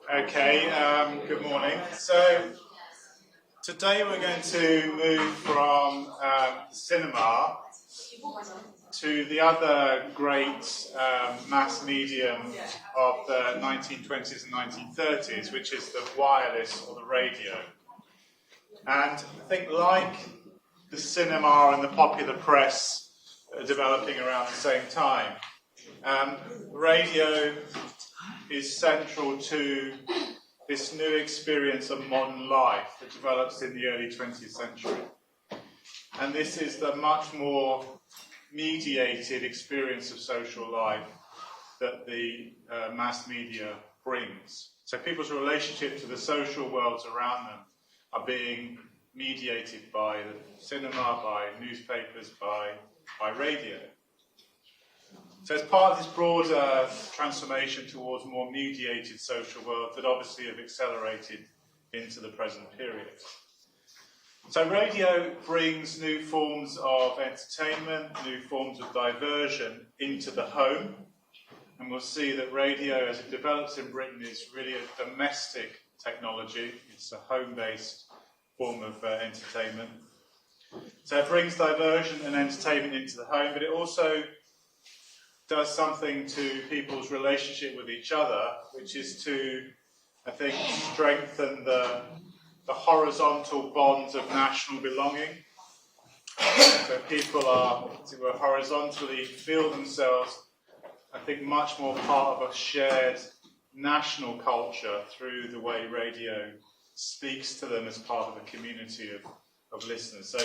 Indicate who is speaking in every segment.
Speaker 1: Okay, good morning. So today we're going to move from cinema to the other great mass medium of the 1920s and 1930s, which is the wireless or the radio. And I think like the cinema and the popular press developing around the same time, radio is central to this new experience of modern life that develops in the early 20th century. And this is the much more mediated experience of social life that the mass media brings. So people's relationship to the social worlds around them are being mediated by the cinema, by newspapers, by radio. So it's part of this broader transformation towards more mediated social worlds that obviously have accelerated into the present period. So radio brings new forms of entertainment, new forms of diversion into the home. And we'll see that radio, as it develops in Britain, is really a domestic technology. It's a home-based form of entertainment. So it brings diversion and entertainment into the home, but it also does something to people's relationship with each other, which is to, I think, strengthen the horizontal bonds of national belonging. So people are, as it were, horizontally feel themselves, I think, much more part of a shared national culture through the way radio speaks to them as part of a community of listeners. So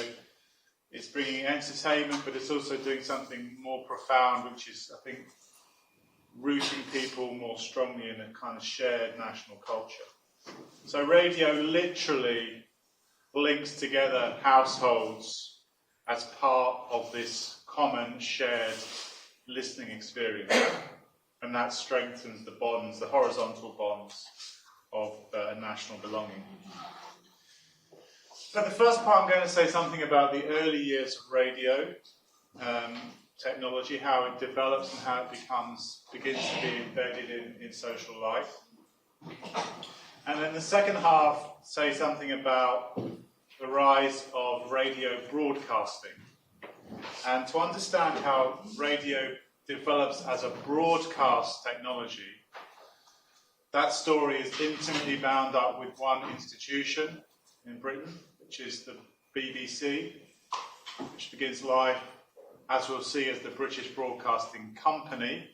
Speaker 1: it's bringing entertainment, but it's also doing something more profound, which is, I think, rooting people more strongly in a kind of shared national culture. So radio literally links together households as part of this common shared listening experience. And that strengthens the bonds, the horizontal bonds of national belonging. So the first part, I'm going to say something about the early years of radio technology, how it develops and how it begins to be embedded in social life. And then the second half, say something about the rise of radio broadcasting. And to understand how radio develops as a broadcast technology, that story is intimately bound up with one institution in Britain, which is the BBC, which begins life, as we'll see, as the British Broadcasting Company,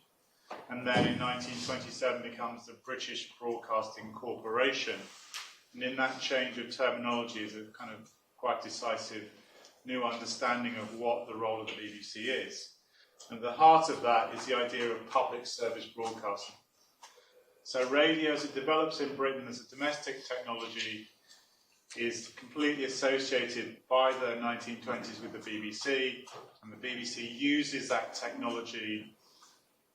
Speaker 1: and then in 1927 becomes the British Broadcasting Corporation. And in that change of terminology is a kind of quite decisive new understanding of what the role of the BBC is. And the heart of that is the idea of public service broadcasting. So radio, as it develops in Britain as a domestic technology, is completely associated by the 1920s with the BBC, and the BBC uses that technology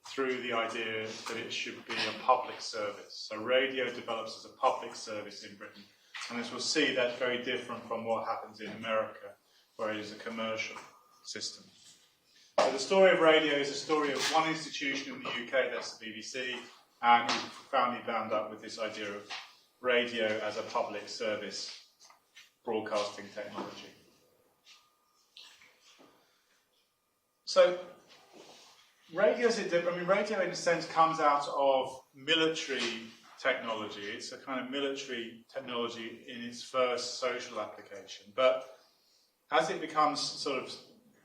Speaker 1: through the idea that it should be a public service. So radio develops as a public service in Britain, and as we'll see, that's very different from what happens in America, where it is a commercial system. So the story of radio is a story of one institution in the UK, that's the BBC, and is profoundly bound up with this idea of radio as a public service broadcasting technology. So, radio in a sense comes out of military technology. It's a kind of military technology in its first social application. But as it becomes sort of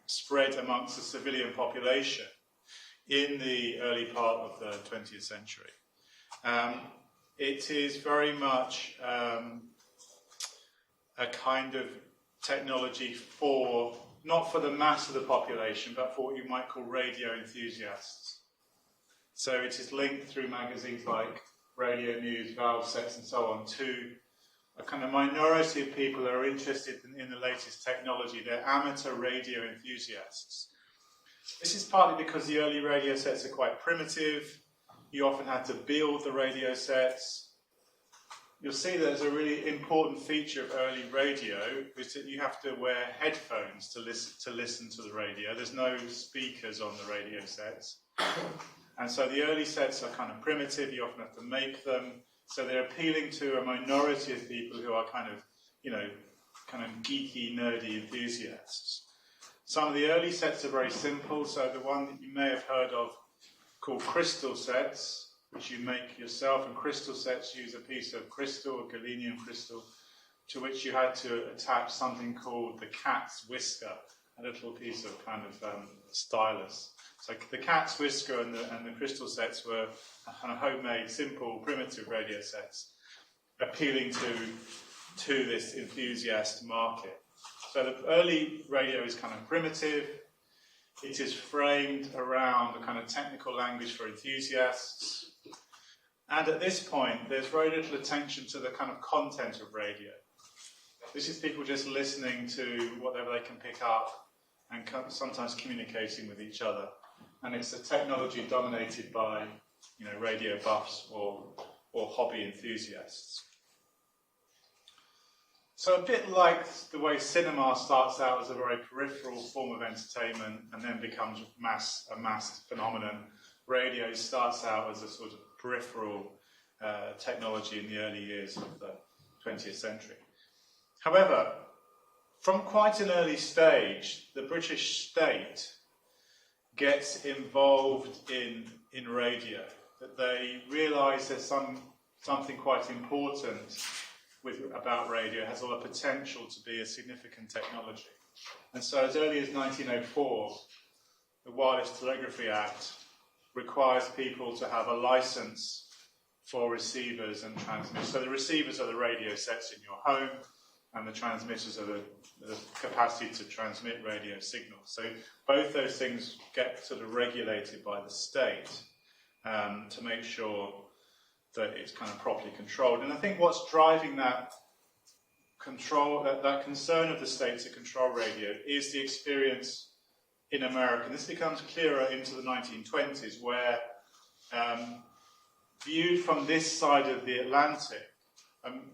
Speaker 1: spread amongst the civilian population in the early part of the 20th century, it is very much a kind of technology for, not for the mass of the population, but for what you might call radio enthusiasts. So it is linked through magazines like Radio News, Valve Sets, and so on, to a kind of minority of people who are interested in the latest technology. They're amateur radio enthusiasts. This is partly because the early radio sets are quite primitive. You often had to build the radio sets. You'll see that there's a really important feature of early radio is that you have to wear headphones to listen to the radio. There's no speakers on the radio sets. And so the early sets are kind of primitive. You often have to make them. So they're appealing to a minority of people who are kind of geeky, nerdy enthusiasts. Some of the early sets are very simple. So the one that you may have heard of called crystal sets, which you make yourself, and crystal sets use a piece of crystal, a galenium crystal, to which you had to attach something called the cat's whisker, a little piece of kind of stylus. So the cat's whisker and the crystal sets were kind of homemade, simple, primitive radio sets, appealing to this enthusiast market. So the early radio is kind of primitive. It is framed around a kind of technical language for enthusiasts. And at this point, there's very little attention to the kind of content of radio. This is people just listening to whatever they can pick up and sometimes communicating with each other. And it's a technology dominated by, radio buffs or hobby enthusiasts. So a bit like the way cinema starts out as a very peripheral form of entertainment and then becomes a mass phenomenon, radio starts out as a sort of peripheral technology in the early years of the 20th century. However, from quite an early stage, the British state gets involved in radio, that they realise there's something quite important about radio. It has all the potential to be a significant technology. And so as early as 1904, the Wireless Telegraphy Act requires people to have a license for receivers and transmitters. So the receivers are the radio sets in your home, and the transmitters are the capacity to transmit radio signals. So both those things get sort of regulated by the state to make sure that it's kind of properly controlled. And I think what's driving that control, that concern of the state to control radio, is the experience in America. And this becomes clearer into the 1920s, where viewed from this side of the Atlantic,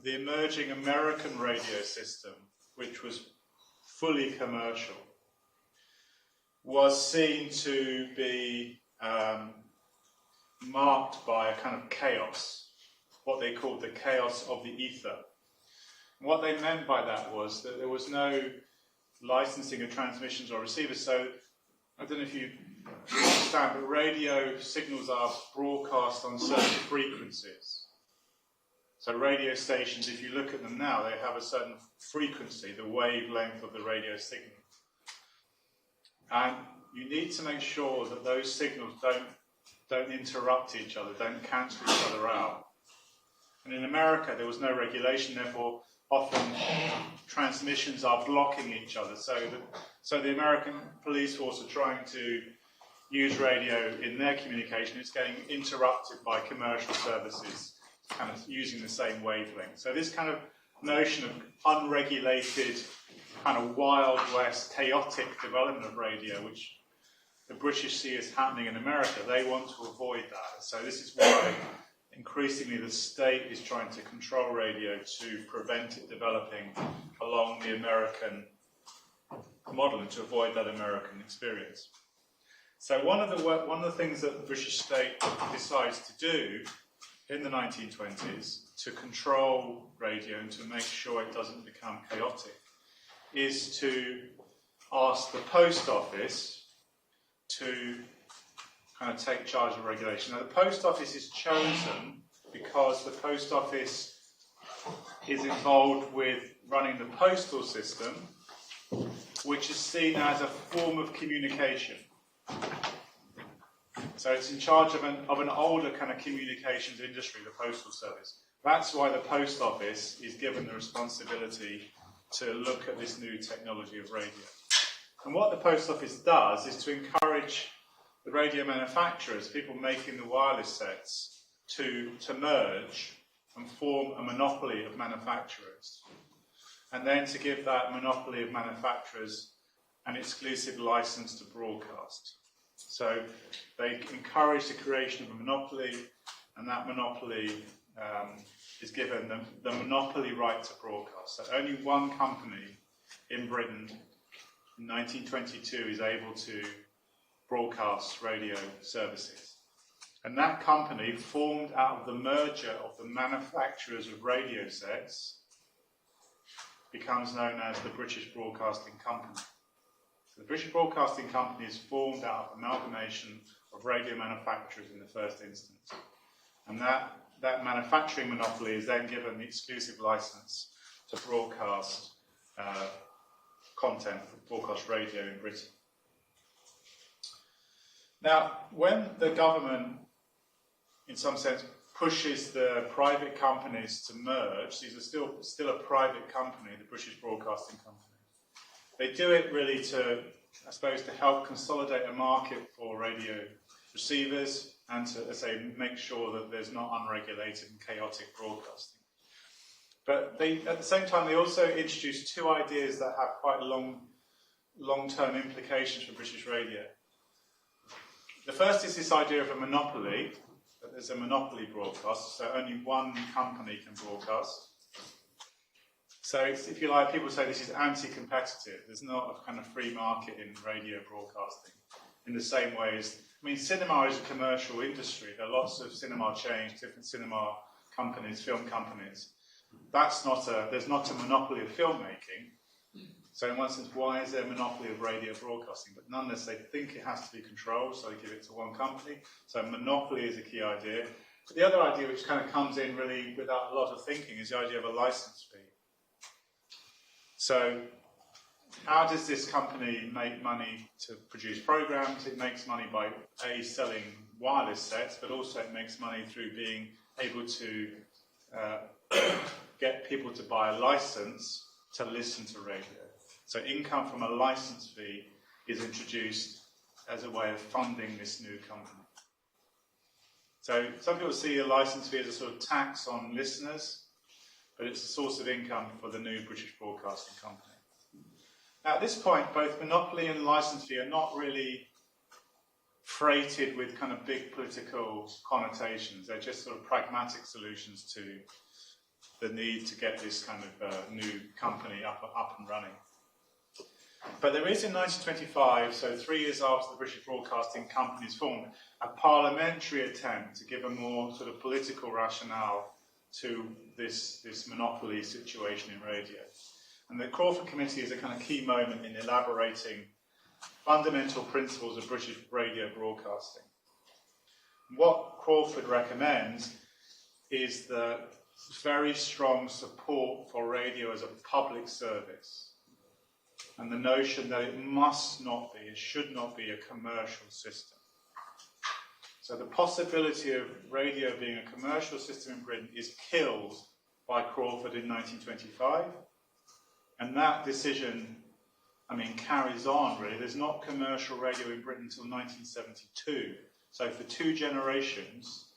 Speaker 1: the emerging American radio system, which was fully commercial, was seen to be marked by a kind of chaos, what they called the chaos of the ether. And what they meant by that was that there was no licensing of transmissions or receivers. So I don't know if you understand, but radio signals are broadcast on certain frequencies. So radio stations, if you look at them now, they have a certain frequency, the wavelength of the radio signal. And you need to make sure that those signals don't interrupt each other, don't cancel each other out. And in America, there was no regulation, therefore often transmissions are blocking each other. So the American police force are trying to use radio in their communication. It's getting interrupted by commercial services, kind of using the same wavelength. So this kind of notion of unregulated, kind of Wild West, chaotic development of radio, which the British see as happening in America, they want to avoid that. So this is why increasingly the state is trying to control radio to prevent it developing along the American model and to avoid that American experience. So one of the things that the British state decides to do in the 1920s to control radio and to make sure it doesn't become chaotic is to ask the post office to kind of take charge of regulation. Now, the post office is chosen because the post office is involved with running the postal system, which is seen as a form of communication. So it's in charge of an older kind of communications industry, the postal service. That's why the post office is given the responsibility to look at this new technology of radio. And what the post office does is to encourage the radio manufacturers, people making the wireless sets, to merge and form a monopoly of manufacturers, and then to give that monopoly of manufacturers an exclusive license to broadcast. So they encourage the creation of a monopoly, and that monopoly is given the monopoly right to broadcast. So only one company in Britain in 1922 is able to broadcast radio services. And that company, formed out of the merger of the manufacturers of radio sets, becomes known as the British Broadcasting Company. So the British Broadcasting Company is formed out of amalgamation of radio manufacturers in the first instance. And that manufacturing monopoly is then given the exclusive license to broadcast content, broadcast radio in Britain. Now, when the government, in some sense, pushes the private companies to merge, these are still a private company, the British Broadcasting Company. They do it really to, I suppose, to help consolidate a market for radio receivers and to, as I say, make sure that there's not unregulated and chaotic broadcasting. But at the same time, they also introduced two ideas that have quite long-term implications for British radio. The first is this idea of a monopoly, that there's a monopoly broadcast, so only one company can broadcast. So it's, if you like, people say this is anti-competitive. There's not a kind of free market in radio broadcasting in the same way as, I mean, cinema is a commercial industry. There are lots of cinema chains, different cinema companies, film companies. There's not a monopoly of filmmaking. So in one sense, why is there a monopoly of radio broadcasting? But nonetheless, they think it has to be controlled, so they give it to one company. So monopoly is a key idea. But the other idea, which kind of comes in really without a lot of thinking, is the idea of a license fee. So how does this company make money to produce programs? It makes money by, A, selling wireless sets, but also it makes money through being able to get people to buy a license to listen to radio. So income from a license fee is introduced as a way of funding this new company. So some people see a license fee as a sort of tax on listeners, but it's a source of income for the new British Broadcasting Company. Now, at this point, both monopoly and license fee are not really freighted with kind of big political connotations. They're just sort of pragmatic solutions to the need to get this kind of new company up and running. But there is in 1925, so 3 years after the British Broadcasting Company is formed, a parliamentary attempt to give a more sort of political rationale to this monopoly situation in radio. And the Crawford Committee is a kind of key moment in elaborating fundamental principles of British radio broadcasting. What Crawford recommends is the very strong support for radio as a public service, and the notion that it must not be, it should not be a commercial system. So the possibility of radio being a commercial system in Britain is killed by Crawford in 1925, and that decision, I mean, carries on really. There's not commercial radio in Britain until 1972. So for 2 generations,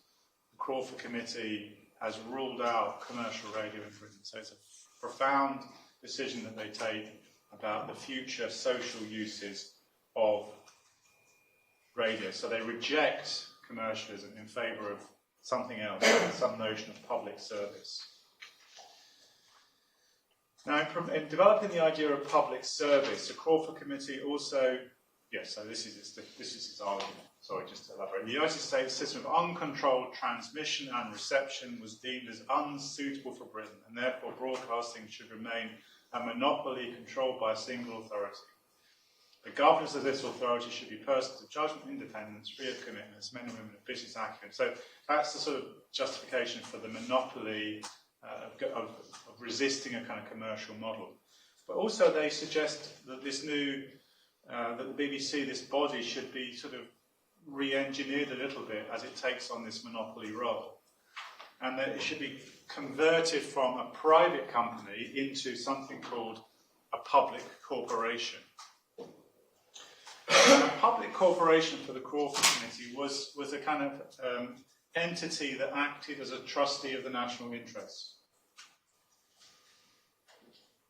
Speaker 1: the Crawford Committee has ruled out commercial radio in Britain. So it's a profound decision that they take about the future social uses of radio. So they reject commercialism in favour of something else, some notion of public service. Now, in developing the idea of public service, the Crawford Committee also, yes, so this is its argument. Sorry, just to elaborate. The United States system of uncontrolled transmission and reception was deemed as unsuitable for Britain, and therefore broadcasting should remain a monopoly controlled by a single authority. The governors of this authority should be persons of judgment, independence, free of commitments, men and women of business acumen. So that's the sort of justification for the monopoly of resisting a kind of commercial model. But also they suggest that this new, that the BBC, this body, should be sort of re-engineered a little bit as it takes on this monopoly role. And that it should be converted from a private company into something called a public corporation. A public corporation for the Crawford Committee was a kind of entity that acted as a trustee of the national interest.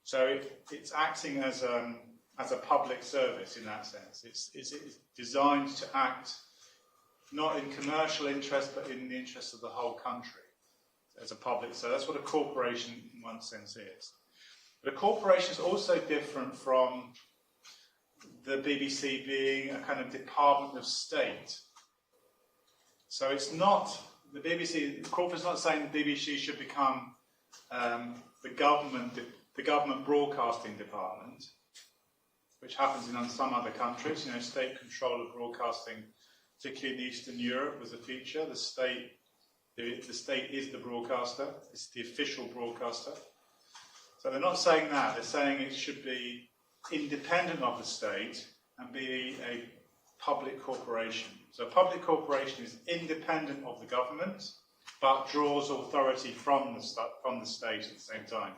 Speaker 1: So it's acting as a public service in that sense. It's designed to act not in commercial interest, but in the interest of the whole country as a public. So that's what a corporation in one sense is. But a corporation is also different from the BBC being a kind of department of state. So it's not, the BBC, the corporate's not saying the BBC should become the government broadcasting department, which happens in some other countries. You know, state control of broadcasting, particularly in Eastern Europe, was a feature. The state is the broadcaster. It's the official broadcaster. So they're not saying that. They're saying it should be independent of the state and be a public corporation. So a public corporation is independent of the government, but draws authority from the state at the same time.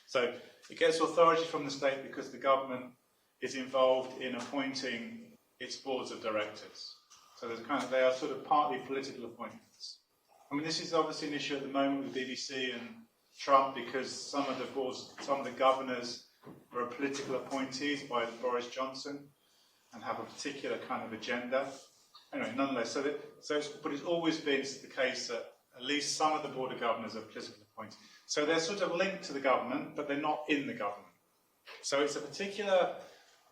Speaker 1: So it gets authority from the state because the government is involved in appointing its boards of directors. So they are sort of partly political appointments. I mean, this is obviously an issue at the moment with the BBC and Trump because some of the governors are political appointees by Boris Johnson and have a particular kind of agenda. Anyway, nonetheless, but it's always been the case that at least some of the board of governors are politically appointed. So they're sort of linked to the government, but they're not in the government. So it's a particular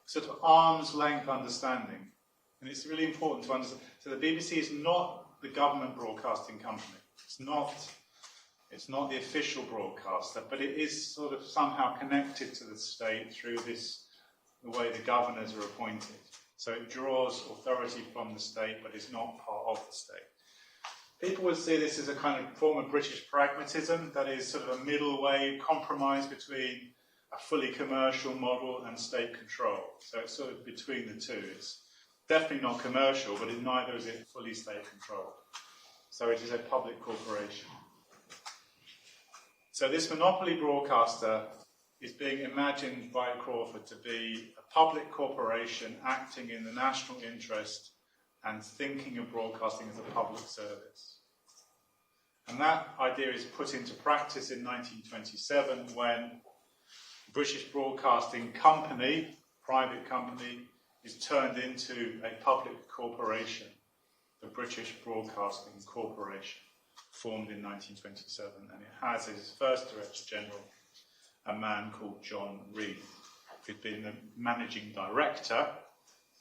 Speaker 1: sort of arm's length understanding. And it's really important to understand. So the BBC is not the government broadcasting company. It's not the official broadcaster, but it is sort of somehow connected to the state through the way the governors are appointed. So it draws authority from the state, but is not part of the state. People would see this as a kind of form of British pragmatism, that is sort of a middle way compromise between a fully commercial model and state control. So it's sort of between the two. It's definitely not commercial, but neither is it fully state controlled. So it is a public corporation. So this monopoly broadcaster is being imagined by Crawford to be a public corporation acting in the national interest and thinking of broadcasting as a public service. And that idea is put into practice in 1927 when the British Broadcasting Company, private company, is turned into a public corporation, the British Broadcasting Corporation, formed in 1927, and it has as its first Director General a man called John Reith, who'd been the managing director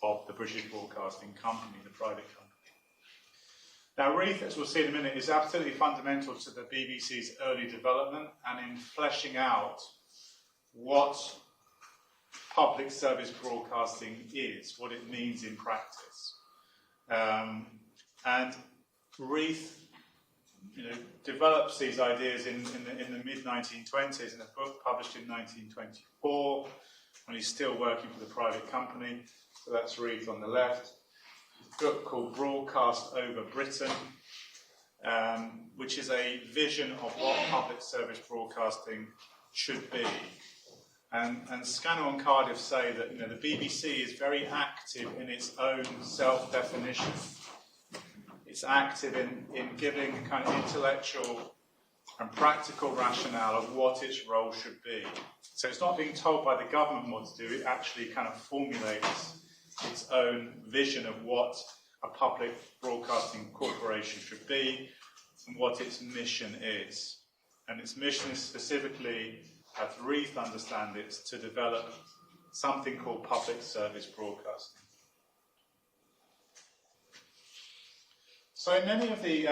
Speaker 1: of the British Broadcasting Company, the private company. Now, Reith, as we'll see in a minute, is absolutely fundamental to the BBC's early development and in fleshing out what public service broadcasting is, what it means in practice. And Reith, develops these ideas in the mid-1920s in a book published in 1924 when he's still working for the private company. So that's Reith on the left. A book called Broadcast Over Britain, which is a vision of what public service broadcasting should be. And Scannell and Cardiff say that the BBC is very active in its own self-definition. It's active in giving a kind of intellectual and practical rationale of what its role should be. So it's not being told by the government what to do, it actually kind of formulates its own vision of what a public broadcasting corporation should be and what its mission is. And its mission is specifically, as Reith understands it, to develop something called public service broadcasting. So in many of the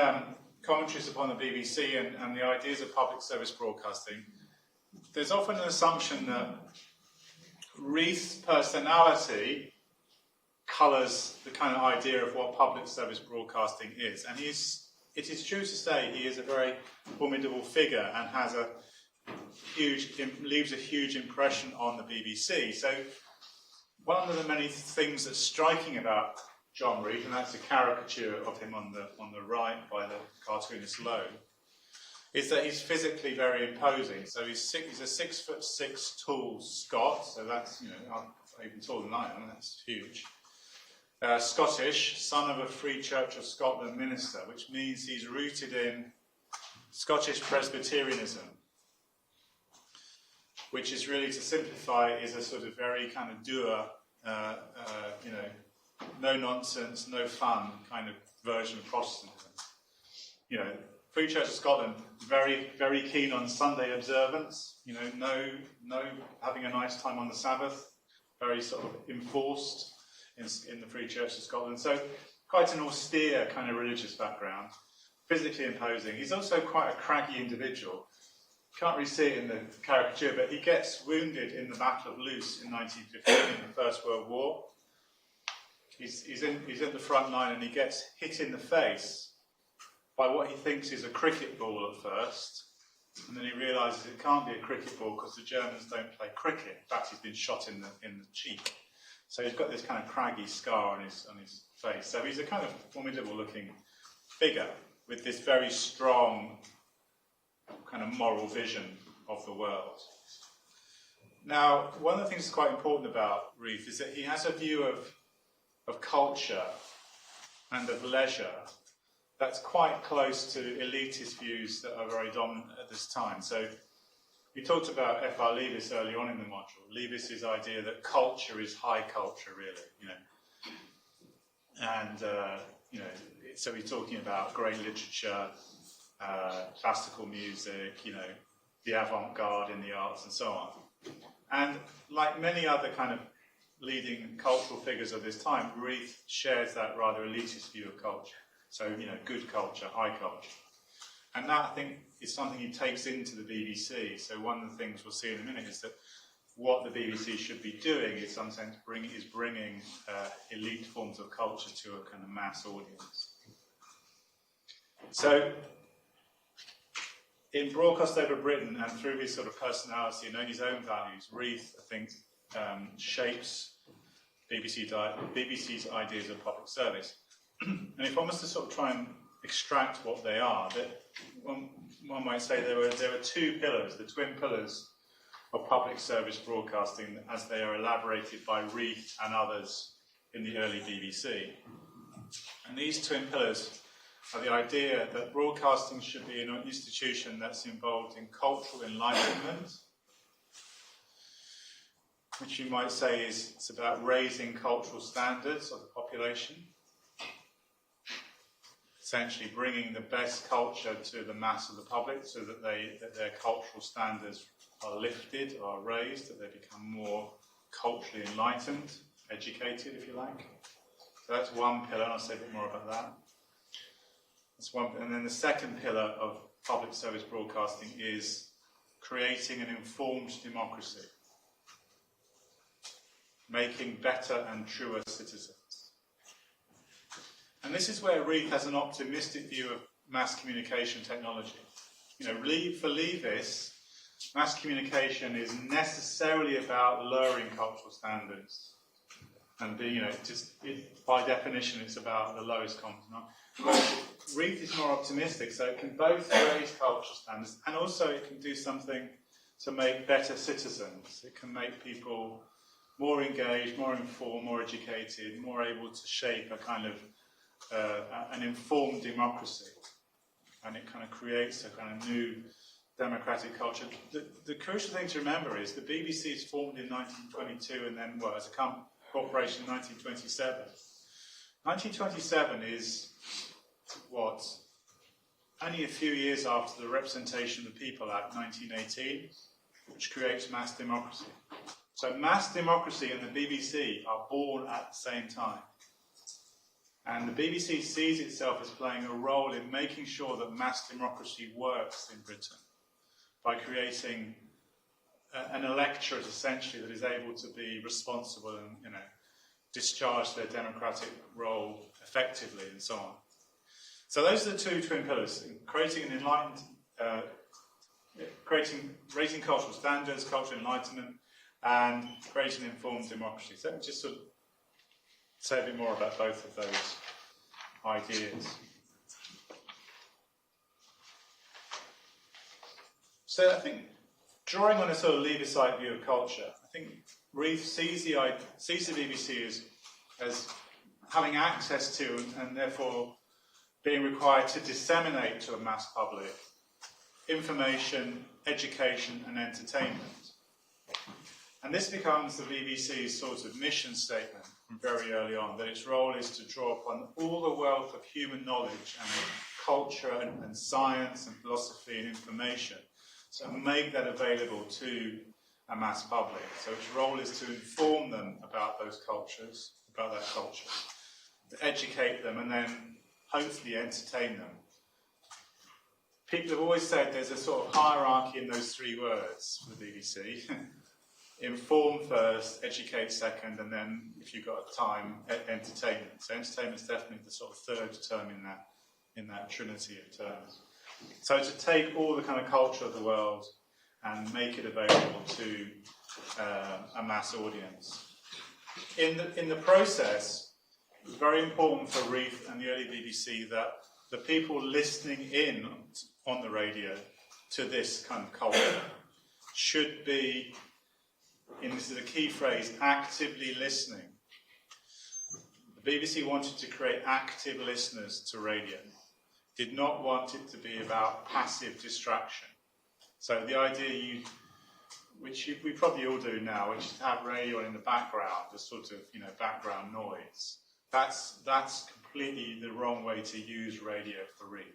Speaker 1: commentaries upon the BBC and the ideas of public service broadcasting, there's often an assumption that Reith's personality colours the kind of idea of what public service broadcasting is. And it is true to say he is a very formidable figure and has leaves a huge impression on the BBC. So one of the many things that's striking about John Reith, and that's a caricature of him on the right by the cartoonist Lowe, is that he's physically very imposing. So he's a 6'6" tall Scot, so that's even taller than I am, that's huge. Scottish, son of a Free Church of Scotland minister, which means he's rooted in Scottish Presbyterianism, which is really, to simplify, is a sort of very kind of doer, no nonsense, no fun kind of version of Protestantism. Free Church of Scotland, very, very keen on Sunday observance, no having a nice time on the Sabbath, very sort of enforced in the Free Church of Scotland. So quite an austere kind of religious background, physically imposing. He's also quite a craggy individual. Can't really see it in the caricature, but he gets wounded in the Battle of Loos in 1915 in the First World War. He's in the front line and he gets hit in the face by what he thinks is a cricket ball at first, and then he realises it can't be a cricket ball because the Germans don't play cricket. In fact, he's been shot in the cheek. So he's got this kind of craggy scar on his face. So he's a kind of formidable-looking figure with this very strong kind of moral vision of the world. Now, one of the things that's quite important about Reith is that he has a view of culture and of leisure that's quite close to elitist views that are very dominant at this time. So we talked about F.R. Leavis early on in the module. Leavis's idea that culture is high culture, really, And, so he's talking about great literature, classical music, the avant-garde in the arts and so on. And like many other kind of leading cultural figures of this time, Reith shares that rather elitist view of culture. So, good culture, high culture. And that, I think, is something he takes into the BBC. So one of the things we'll see in a minute is that what the BBC should be doing is, in some sense, bringing elite forms of culture to a kind of mass audience. So, in Broadcast Over Britain and through his sort of personality and his own values, Reith, I think, shapes BBC's ideas of public service. And if one was to sort of try and extract what they are, that one might say there were two pillars, the twin pillars of public service broadcasting as they are elaborated by Reith and others in the early BBC. And these twin pillars are the idea that broadcasting should be an institution that's involved in cultural enlightenment, which you might say it's about raising cultural standards of the population, essentially bringing the best culture to the mass of the public so that their cultural standards are lifted, are raised, that they become more culturally enlightened, educated, if you like. So that's one pillar, and I'll say a bit more about that. That's one, and then the second pillar of public service broadcasting is creating an informed democracy, making better and truer citizens. And this is where Reith has an optimistic view of mass communication technology. For Leavis, mass communication is necessarily about lowering cultural standards. And by definition, it's about the lowest common denominator. But Reith is more optimistic, so it can both raise cultural standards and also it can do something to make better citizens. It can make people more engaged, more informed, more educated, more able to shape a kind of an informed democracy, and it kind of creates a kind of new democratic culture. The crucial thing to remember is the BBC is formed in 1922 and then, as a corporation in 1927. 1927 is, only a few years after the Representation of the People Act 1918, which creates mass democracy. So mass democracy and the BBC are born at the same time. And the BBC sees itself as playing a role in making sure that mass democracy works in Britain by creating an electorate, essentially, that is able to be responsible and discharge their democratic role effectively and so on. So those are the two twin pillars: creating an enlightened, raising cultural standards, cultural enlightenment, and creating an informed democracy. So let me just sort of say a bit more about both of those ideas. So I think, drawing on a sort of Leavisite view of culture, I think Reith sees the BBC as having access to and therefore being required to disseminate to a mass public information, education and entertainment. And this becomes the BBC's sort of mission statement from very early on, that its role is to draw upon all the wealth of human knowledge and culture and science and philosophy and information, so make that available to a mass public. So its role is to inform them about those cultures, about that culture, to educate them and then hopefully entertain them. People have always said there's a sort of hierarchy in those three words for the BBC. Inform first, educate second, and then, if you've got time, entertainment. So entertainment is definitely the sort of third term in that trinity of terms. So to take all the kind of culture of the world and make it available to a mass audience. In the process, it was very important for Reith and the early BBC that the people listening in on the radio to this kind of culture should be, and this is a key phrase, actively listening. The BBC wanted to create active listeners to radio. Did not want it to be about passive distraction. So the idea which we probably all do now, which is to have radio in the background, a sort of background noise. That's completely the wrong way to use radio for Reith.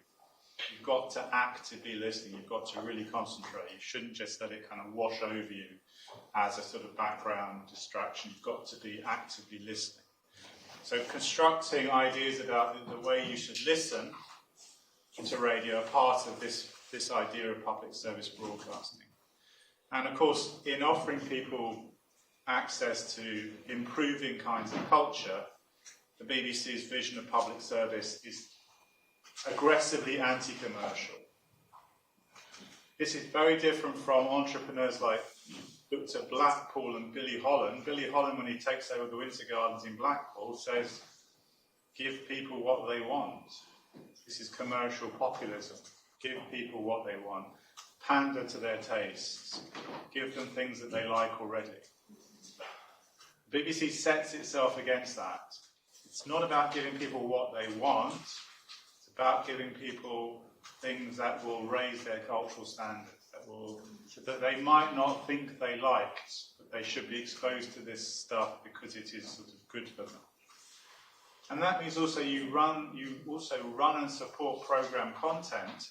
Speaker 1: You've got to actively listen. You've got to really concentrate. You shouldn't just let it kind of wash over you as a sort of background distraction. You've got to be actively listening. So constructing ideas about the way you should listen to radio are part of this idea of public service broadcasting. And of course, in offering people access to improving kinds of culture, the BBC's vision of public service is aggressively anti-commercial. This is very different from entrepreneurs like Dr. Blackpool and Billy Holland. Billy Holland, when he takes over the Windsor Gardens in Blackpool, says, give people what they want. This is commercial populism. Give people what they want. Pander to their tastes. Give them things that they like already. The BBC sets itself against that. It's not about giving people what they want. It's about giving people things that will raise their cultural standards, that they might not think they liked, but they should be exposed to this stuff because it is sort of good for them. And that means also you also run and support program content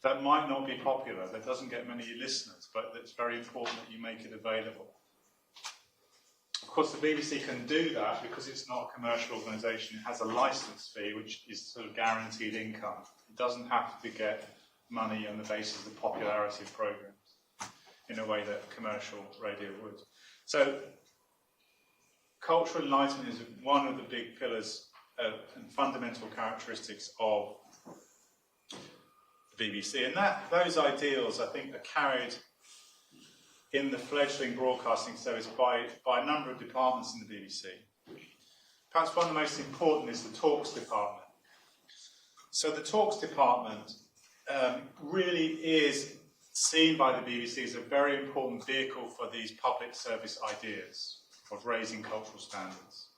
Speaker 1: that might not be popular, that doesn't get many listeners, but it's very important that you make it available. Of course, the BBC can do that because it's not a commercial organisation. It has a licence fee, which is sort of guaranteed income. It doesn't have to get money on the basis of popularity of programmes in a way that commercial radio would. So, cultural enlightenment is one of the big pillars and fundamental characteristics of the BBC. And those ideals, I think, are carried in the fledgling broadcasting service by a number of departments in the BBC. Perhaps one of the most important is the talks department. So the talks department really is seen by the BBC as a very important vehicle for these public service ideas of raising cultural standards.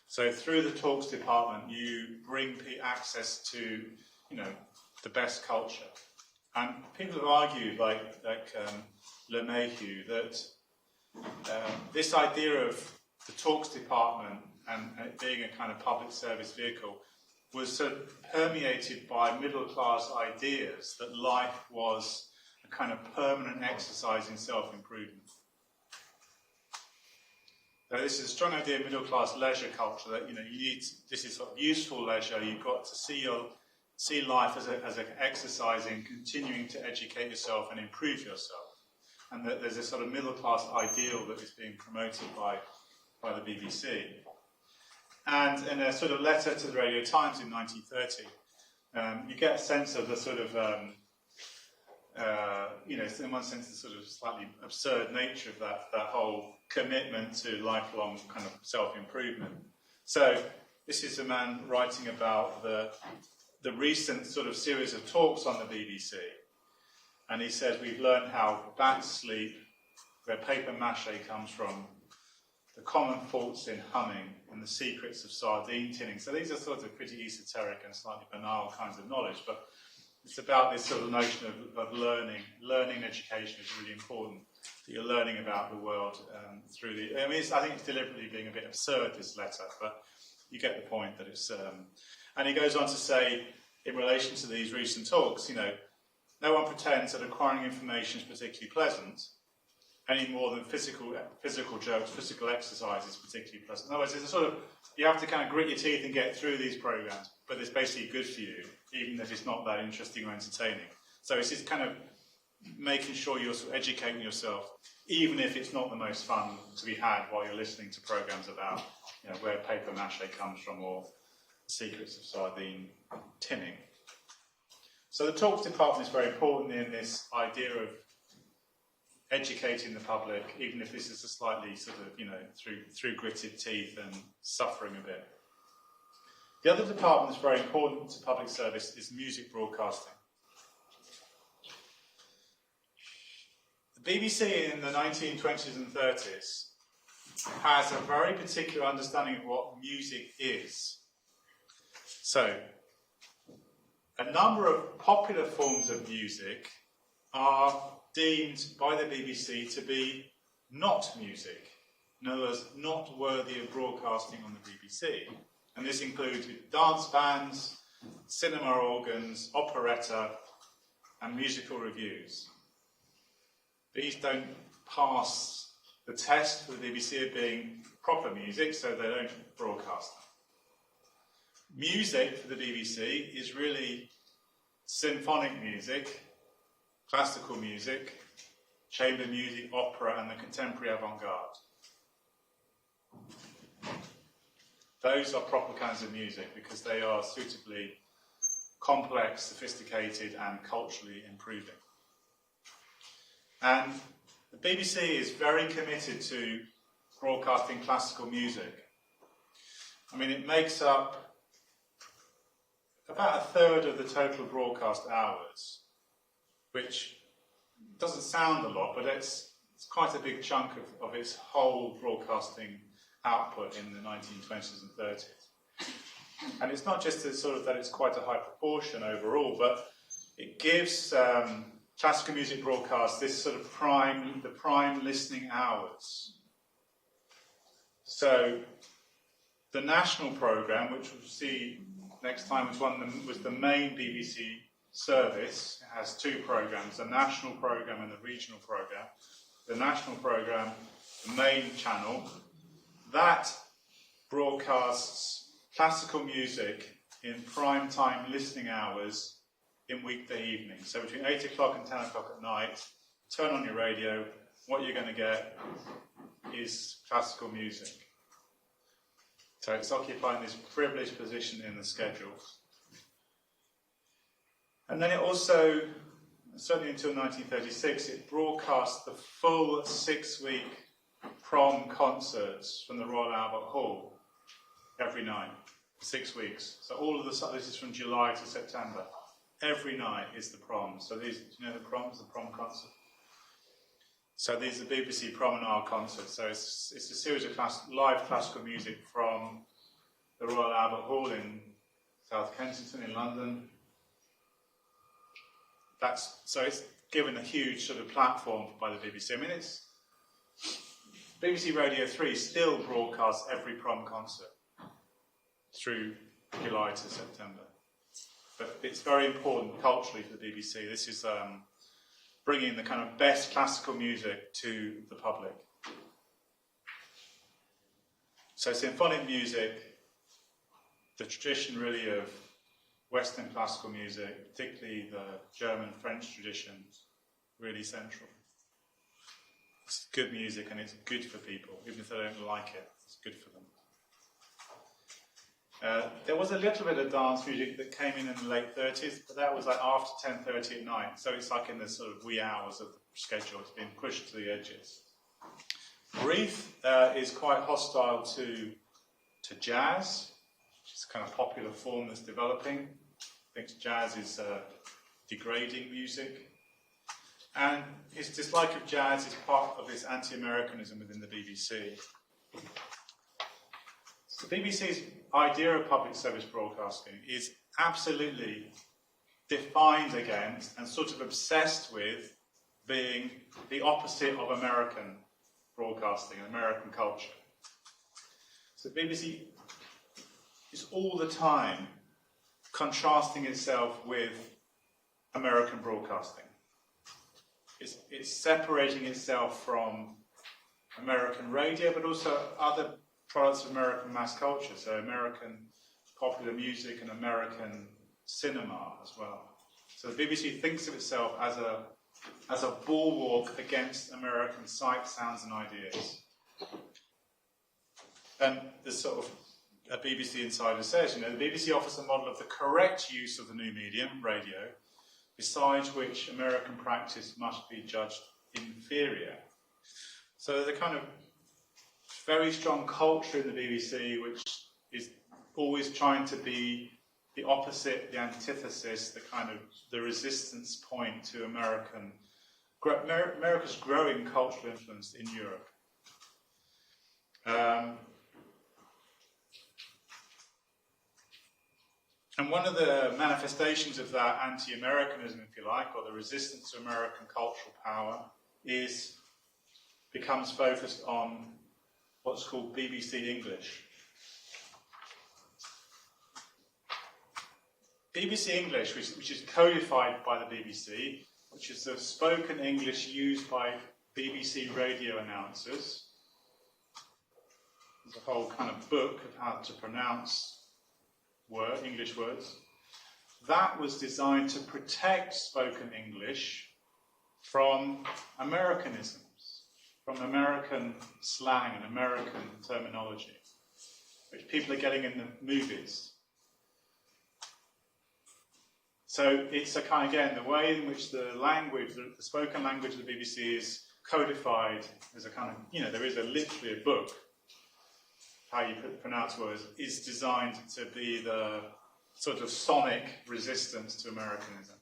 Speaker 1: So through the talks department, you bring access to, the best culture. And people have argued, like Le Mayhew, that this idea of the talks department and it being a kind of public service vehicle was sort of permeated by middle-class ideas that life was a kind of permanent exercise in self-improvement. So this is a strong idea of middle-class leisure culture that you need. This is sort of useful leisure. You've got to see life as an exercise in continuing to educate yourself and improve yourself. And that there's a sort of middle-class ideal that is being promoted by the BBC. And in a sort of letter to the Radio Times in 1930, you get a sense of the sort of, in one sense, the sort of slightly absurd nature of that whole commitment to lifelong kind of self-improvement. So this is a man writing about the recent sort of series of talks on the BBC. And he says, we've learned how bats sleep, where paper mache comes from, The Common Faults in Humming, and The Secrets of Sardine Tinning. So these are sort of pretty esoteric and slightly banal kinds of knowledge, but it's about this sort of notion of learning. Learning education is really important, that you're learning about the world through the... I think it's deliberately being a bit absurd, this letter, but you get the point that it's... and he goes on to say, in relation to these recent talks, no one pretends that acquiring information is particularly pleasant, any more than physical jokes, physical exercise is particularly pleasant. In other words, it's a sort of, you have to kind of grit your teeth and get through these programs, but it's basically good for you, even if it's not that interesting or entertaining. So it's just kind of making sure you're sort of educating yourself, even if it's not the most fun to be had while you're listening to programs about where paper mache comes from or secrets of sardine tinning. So the talks department is very important in this idea of educating the public, even if this is a slightly sort of, through gritted teeth and suffering a bit. The other department that's very important to public service is music broadcasting. The BBC in the 1920s and 30s has a very particular understanding of what music is. So, a number of popular forms of music are deemed by the BBC to be not music. In other words, not worthy of broadcasting on the BBC. And this includes dance bands, cinema organs, operetta, and musical reviews. These don't pass the test for the BBC of being proper music, so they don't broadcast them. Music for the BBC is really symphonic music, classical music, chamber music, opera, and the contemporary avant-garde. Those are proper kinds of music because they are suitably complex, sophisticated, and culturally improving. And the BBC is very committed to broadcasting classical music. It makes up about a third of the total broadcast hours, which doesn't sound a lot, but it's quite a big chunk of its whole broadcasting output in the 1920s and 30s. And it's not just that it's quite a high proportion overall, but it gives classical music broadcasts this sort of prime listening hours. So the national programme, which we'll see next time, was the main BBC service. It has two programmes, the national programme and the regional programme. The national programme, the main channel, that broadcasts classical music in prime time listening hours in weekday evenings. So between 8 o'clock and 10 o'clock at night, turn on your radio, what you're going to get is classical music. So it's occupying this privileged position in the schedule. And then it also, certainly until 1936, it broadcast the full 6-week prom concerts from the Royal Albert Hall every night, 6 weeks. So all of this is from July to September. Every night is the prom. So these, the proms, the prom concert. So these are BBC Promenade concerts. So it's a series of live classical music from the Royal Albert Hall in South Kensington in London. So it's given a huge sort of platform by the BBC. BBC Radio 3 still broadcasts every prom concert through July to September. But it's very important culturally for the BBC. This is bringing the kind of best classical music to the public. So symphonic music, the tradition really of Western classical music, particularly the German, French traditions, really central. It's good music and it's good for people, even if they don't like it, it's good for them. There was a little bit of dance music that came in the late 30s, but that was like after 10:30 at night, so it's like in the sort of wee hours of the schedule. It's been pushed to the edges. Reith is quite hostile to jazz, which is a kind of popular form that's developing. Thinks jazz is degrading music. And his dislike of jazz is part of this anti-Americanism within the BBC. The BBC's idea of public service broadcasting is absolutely defined against and sort of obsessed with being the opposite of American broadcasting, American culture. So the BBC is all the time contrasting itself with American broadcasting. It's separating itself from American radio, but also other products of American mass culture, so American popular music and American cinema as well. So the BBC thinks of itself as a bulwark against American sight, sounds and ideas. And the sort of a BBC insider says, the BBC offers a model of the correct use of the new medium, radio, besides which American practice must be judged inferior. So there's a kind of very strong culture in the BBC which is always trying to be the opposite, the antithesis, the resistance point to America's growing cultural influence in Europe. And one of the manifestations of that anti-Americanism, if you like, or the resistance to American cultural power, becomes focused on what's called BBC English. BBC English, which is codified by the BBC, which is the spoken English used by BBC radio announcers. There's a whole kind of book of how to pronounce English words. That was designed to protect spoken English from Americanisms, from American slang and American terminology, which people are getting in the movies. So it's a kind of, again, the way in which the language, the spoken language of the BBC is codified as a kind of, there is literally a book, how you pronounce words, is designed to be the sort of sonic resistance to Americanism,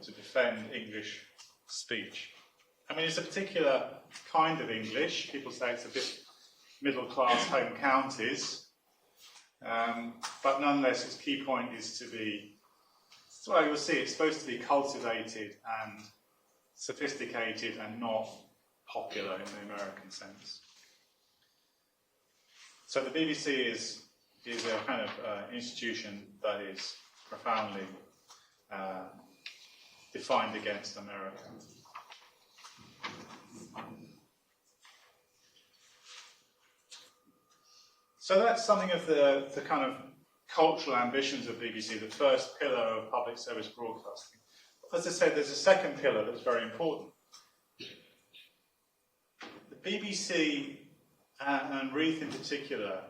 Speaker 1: to defend English speech. I mean, it's a particular kind of English. People say it's a bit middle-class home counties, but nonetheless, its key point is to be, well, you'll see, it's supposed to be cultivated and sophisticated and not popular in the American sense. So the BBC is a kind of institution that is profoundly defined against America. So that's something of the kind of cultural ambitions of BBC, the first pillar of public service broadcasting. As I said, there's a second pillar that's very important. The BBC, and Reith in particular,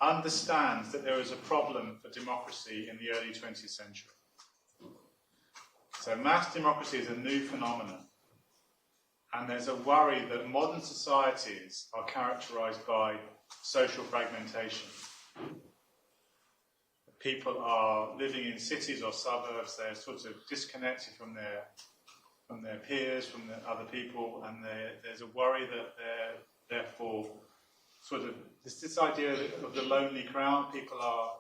Speaker 1: understands that there is a problem for democracy in the early 20th century. So mass democracy is a new phenomenon, and there's a worry that modern societies are characterized by social fragmentation. People are living in cities or suburbs, they're sort of disconnected from their peers, from the other people, and there's a worry that they're therefore sort of this idea of the lonely crowd. People are,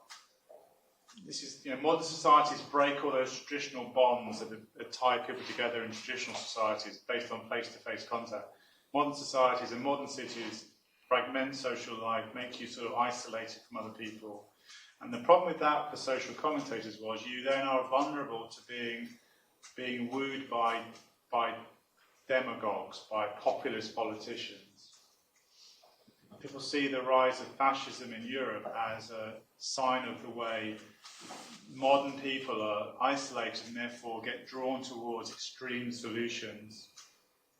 Speaker 1: modern societies break all those traditional bonds that tie people together in traditional societies based on face-to-face contact. Modern societies and modern cities fragment social life, make you sort of isolated from other people. And the problem with that for social commentators was you then are vulnerable to being wooed by demagogues, by populist politicians. People see the rise of fascism in Europe as a sign of the way modern people are isolated and therefore get drawn towards extreme solutions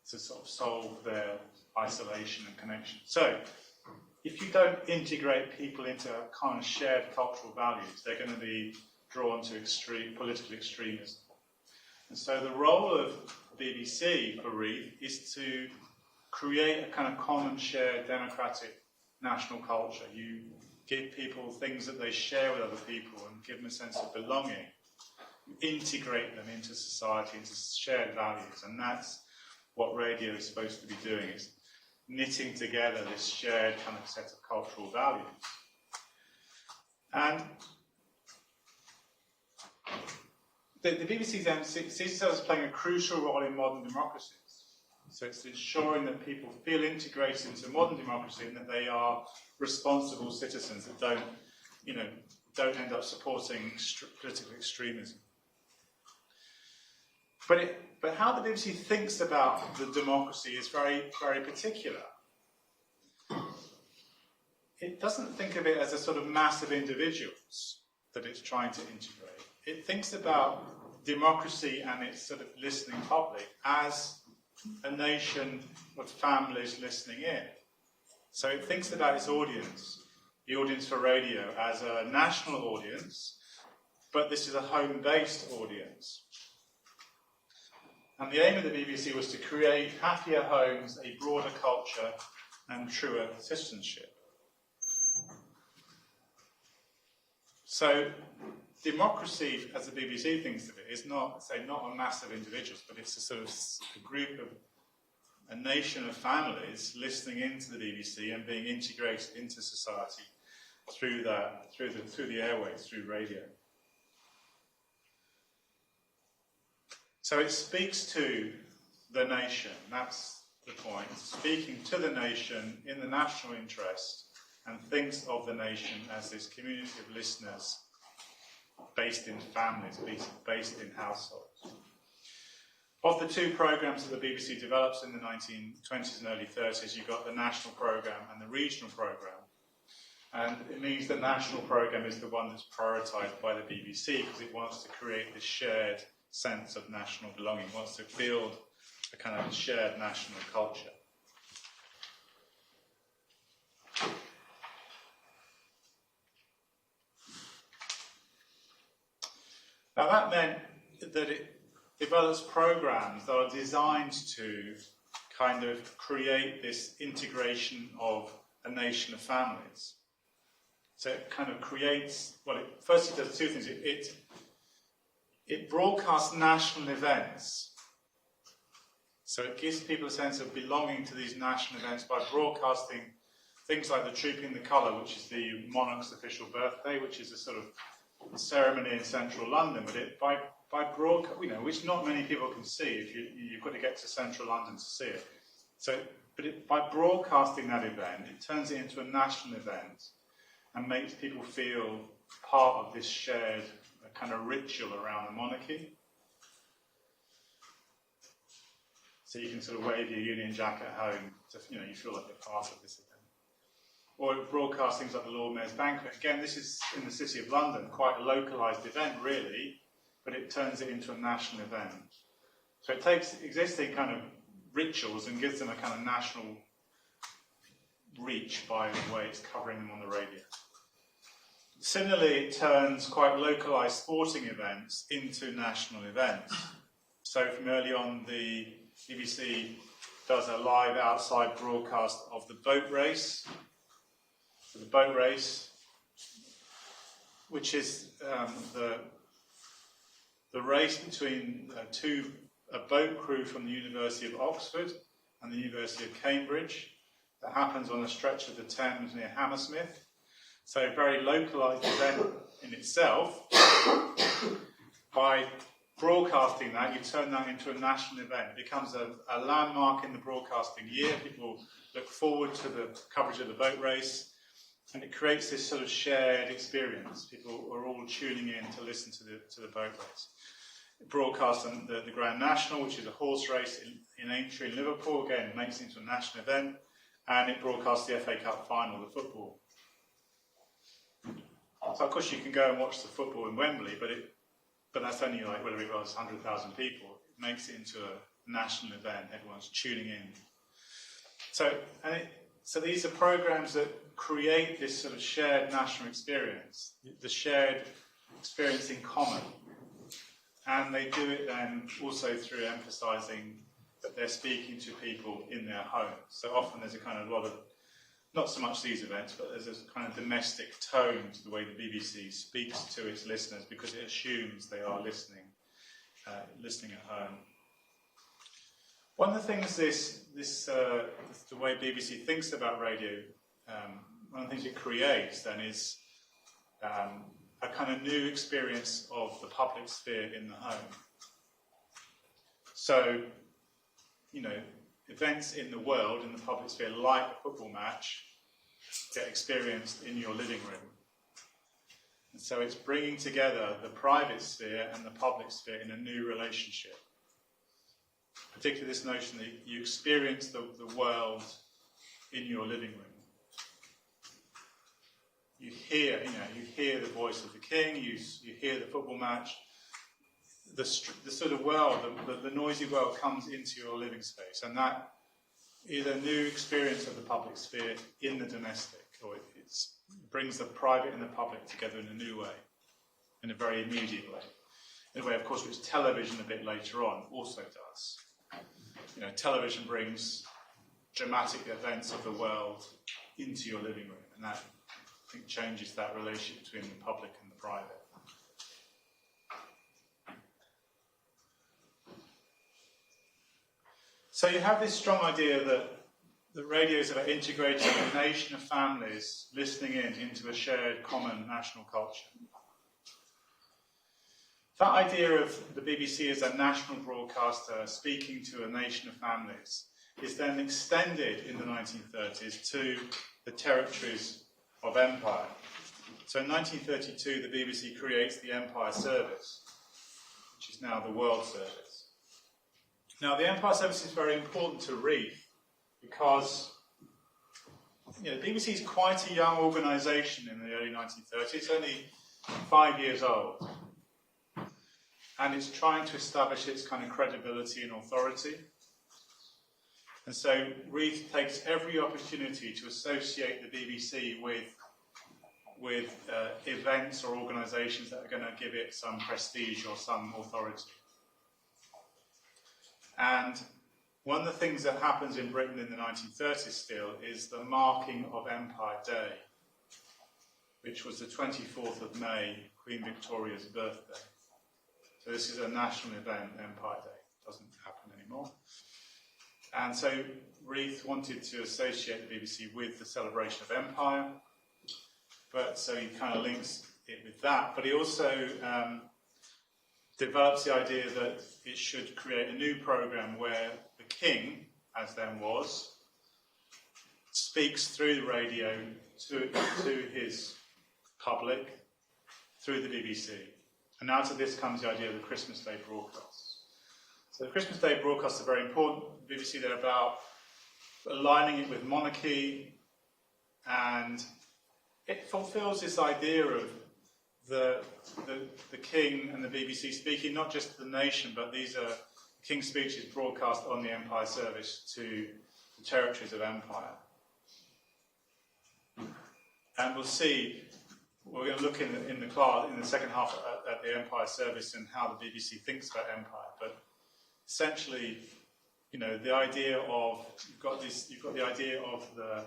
Speaker 1: to sort of solve their isolation and connection. So, if you don't integrate people into kind of shared cultural values, they're going to be drawn to political extremism. And so the role of BBC for Reith is to create a kind of common shared democratic national culture. You give people things that they share with other people and give them a sense of belonging. You integrate them into society, into shared values, and that's what radio is supposed to be doing. knitting together this shared kind of set of cultural values. And the BBC then sees itself as playing a crucial role in modern democracies. So it's ensuring that people feel integrated into modern democracy and that they are responsible citizens that don't end up supporting political extremism. But how the BBC thinks about the democracy is very, very particular. It doesn't think of it as a sort of mass of individuals that it's trying to integrate. It thinks about democracy and its sort of listening public as a nation of families listening in. So it thinks about its audience, the audience for radio, as a national audience, but this is a home-based audience. And the aim of the BBC was to create happier homes, a broader culture, and truer citizenship. So democracy, as the BBC thinks of it, is not a mass of individuals, but it's a sort of a group of a nation of families listening into the BBC and being integrated into society through the airways, through radio. So it speaks to the nation, that's the point, speaking to the nation in the national interest, and thinks of the nation as this community of listeners based in families, based in households. Of the two programmes that the BBC develops in the 1920s and early 30s, you've got the national programme and the regional programme. And it means the national programme is the one that's prioritised by the BBC because it wants to create this shared sense of national belonging, it wants to build a kind of shared national culture. Now that meant that it develops programs that are designed to kind of create this integration of a nation of families. So it kind of creates, first it does two things. It broadcasts national events. So it gives people a sense of belonging to these national events by broadcasting things like the Trooping the Colour, which is the monarch's official birthday, which is a sort of ceremony in central London, but by broadcast, which not many people can see. If you've got to get to central London to see it. So, by broadcasting that event, it turns it into a national event and makes people feel part of this shared kind of ritual around the monarchy. So you can sort of wave your Union Jack at home to, you feel like you're part of this event. Or it broadcasts things like the Lord Mayor's Banquet. Again, this is in the City of London, quite a localised event really, but it turns it into a national event. So it takes existing kind of rituals and gives them a kind of national reach by the way it's covering them on the radio. Similarly, it turns quite localised sporting events into national events. So from early on, the BBC does a live outside broadcast of the boat race. So the boat race, which is the race between a boat crew from the University of Oxford and the University of Cambridge that happens on a stretch of the Thames near Hammersmith. So a very localised event in itself. By broadcasting that, you turn that into a national event. It becomes a landmark in the broadcasting year. People look forward to the coverage of the boat race, and it creates this sort of shared experience. People are all tuning in to listen to the boat race. It broadcasts the Grand National, which is a horse race in Aintree in Liverpool. Again, makes it into a national event, and it broadcasts the FA Cup final, the football. So of course you can go and watch the football in Wembley, but that's only like whatever it was, 100,000 people. It makes it into a national event. Everyone's tuning in. So these are programs that create this sort of shared national experience, the shared experience in common, and they do it then also through emphasising that they're speaking to people in their homes. So often there's a kind of lot of, not so much these events, but there's a kind of domestic tone to the way the BBC speaks to its listeners because it assumes they are listening at home. One of the things the way BBC thinks about radio, one of the things it creates then is a kind of new experience of the public sphere in the home. So, events in the world, in the public sphere, like a football match, get experienced in your living room. And so it's bringing together the private sphere and the public sphere in a new relationship. Particularly this notion that you experience the world in your living room. You hear the voice of the king, you hear the football match. The sort of world, the noisy world comes into your living space, and that is a new experience of the public sphere in the domestic, or it brings the private and the public together in a new way, in a very immediate way. In a way, of course, which television a bit later on also does. Television brings dramatic events of the world into your living room, and that, I think, changes that relationship between the public and the private. So you have this strong idea that the radio is about integrating a nation of families listening into a shared common national culture. That idea of the BBC as a national broadcaster speaking to a nation of families is then extended in the 1930s to the territories of empire. So in 1932, the BBC creates the Empire Service, which is now the World Service. Now, the Empire Service is very important to Reith because the BBC is quite a young organisation in the early 1930s. It's only 5 years old. And it's trying to establish its kind of credibility and authority. And so Reith takes every opportunity to associate the BBC with events or organisations that are going to give it some prestige or some authority. And one of the things that happens in Britain in the 1930s still is the marking of Empire Day, which was the 24th of May, Queen Victoria's birthday. So this is a national event, Empire Day. It doesn't happen anymore. And so Reith wanted to associate the BBC with the celebration of Empire, but so he kind of links it with that. But he also develops the idea that it should create a new programme where the king, as then was, speaks through the radio to his public through the BBC. And out of this comes the idea of the Christmas Day broadcasts. So the Christmas Day broadcasts are very important. The BBC, they're about aligning it with monarchy, and it fulfills this idea of the king and the BBC speaking not just to the nation, but these are king's speeches broadcast on the Empire Service to the territories of empire. And we'll see, we're going to look in the class in the second half at the Empire Service and how the BBC thinks about empire. But essentially, the idea of you've got the idea of the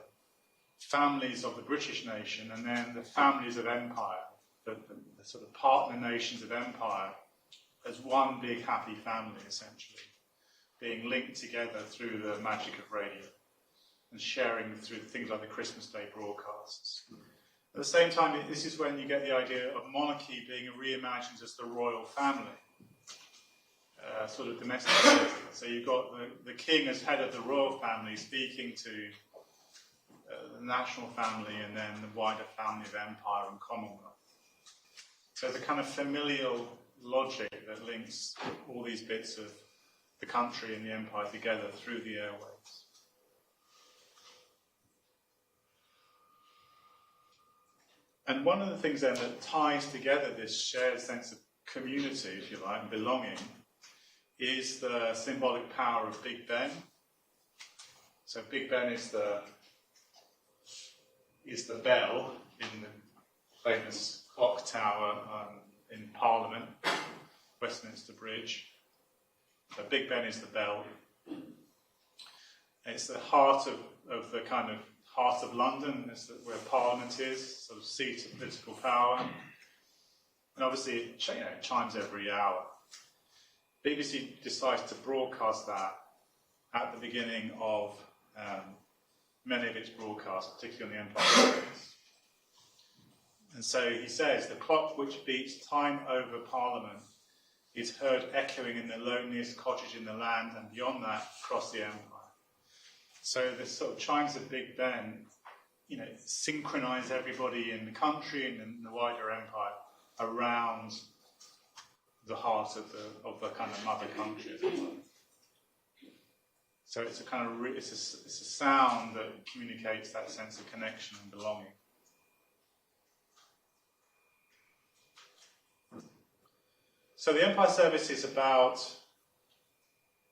Speaker 1: families of the British nation, and then the families of empire, the sort of partner nations of empire, as one big happy family, essentially, being linked together through the magic of radio and sharing through things like the Christmas Day broadcasts. At the same time, this is when you get the idea of monarchy being reimagined as the royal family, sort of domesticated. So you've got the king as head of the royal family speaking to the national family and then the wider family of empire and commonwealth. So the kind of familial logic that links all these bits of the country and the empire together through the airwaves. And one of the things then that ties together this shared sense of community, if you like, and belonging, is the symbolic power of Big Ben. So Big Ben is the bell in the famous clock tower in Parliament, Westminster Bridge. So Big Ben is the bell. It's the heart of the kind of heart of London. It's where Parliament is, sort of seat of political power. And obviously, it chimes every hour. BBC decides to broadcast that at the beginning of many of its broadcasts, particularly on the Empire Service. And so he says, the clock which beats time over Parliament is heard echoing in the loneliest cottage in the land, and beyond that, across the empire. So the sort of chimes of Big Ben, synchronise everybody in the country and in the wider empire around the heart of the kind of mother country, as it were. So it's a kind of it's a sound that communicates that sense of connection and belonging. So the Empire Service is about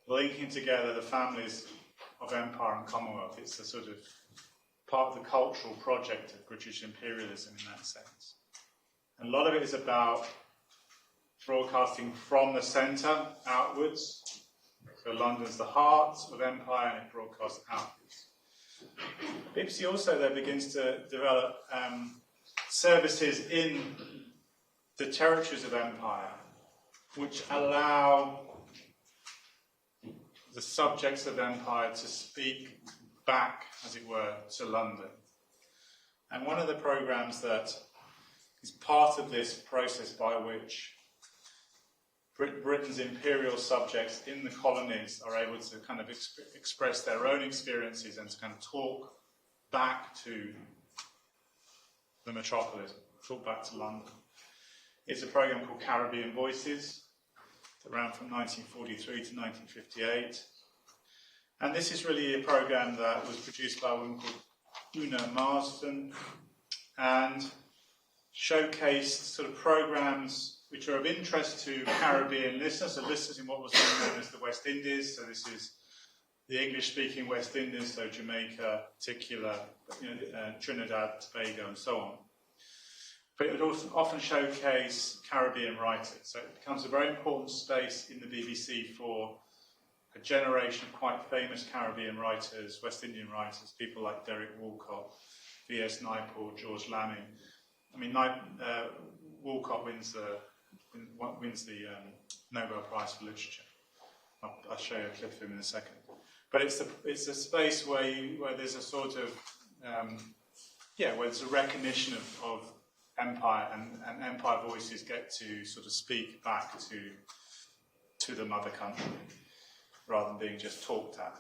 Speaker 1: linking together the families of Empire and Commonwealth. It's a sort of part of the cultural project of British imperialism in that sense. And a lot of it is about broadcasting from the centre outwards. So London's the heart of Empire, and it broadcasts outwards. BBC also, though, begins to develop services in the territories of Empire, which allow the subjects of Empire to speak back, as it were, to London. And one of the programmes that is part of this process by which Britain's imperial subjects in the colonies are able to kind of express their own experiences and to kind of talk back to the metropolis, talk back to London. It's a programme called Caribbean Voices, that ran from 1943 to 1958. And this is really a programme that was produced by a woman called Una Marsden and showcased sort of programmes which are of interest to Caribbean listeners, so listeners in what was known as the West Indies. So this is the English-speaking West Indies, so Jamaica, particular, Trinidad, Tobago, and so on. But it would also often showcase Caribbean writers. So it becomes a very important space in the BBC for a generation of quite famous Caribbean writers, West Indian writers, people like Derek Walcott, V.S. Naipaul, George Lamming. I mean, Walcott wins the Nobel Prize for Literature. I'll show you a clip of him in a second. But it's a space where there's a sort of where there's a recognition of Empire, and Empire voices get to sort of speak back to the mother country rather than being just talked at.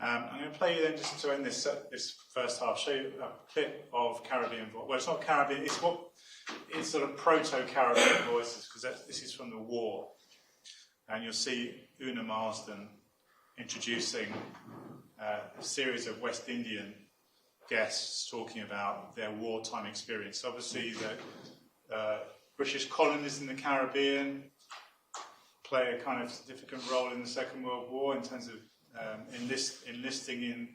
Speaker 1: I'm going to play you then, just to end this first half, show you a clip of Caribbean voice. Well, it's not Caribbean, it's sort of proto-Caribbean voices, because this is from the war. And you'll see Una Marsden introducing a series of West Indian guests talking about their wartime experience. Obviously, the British colonies in the Caribbean play a kind of significant role in the Second World War in terms of enlisting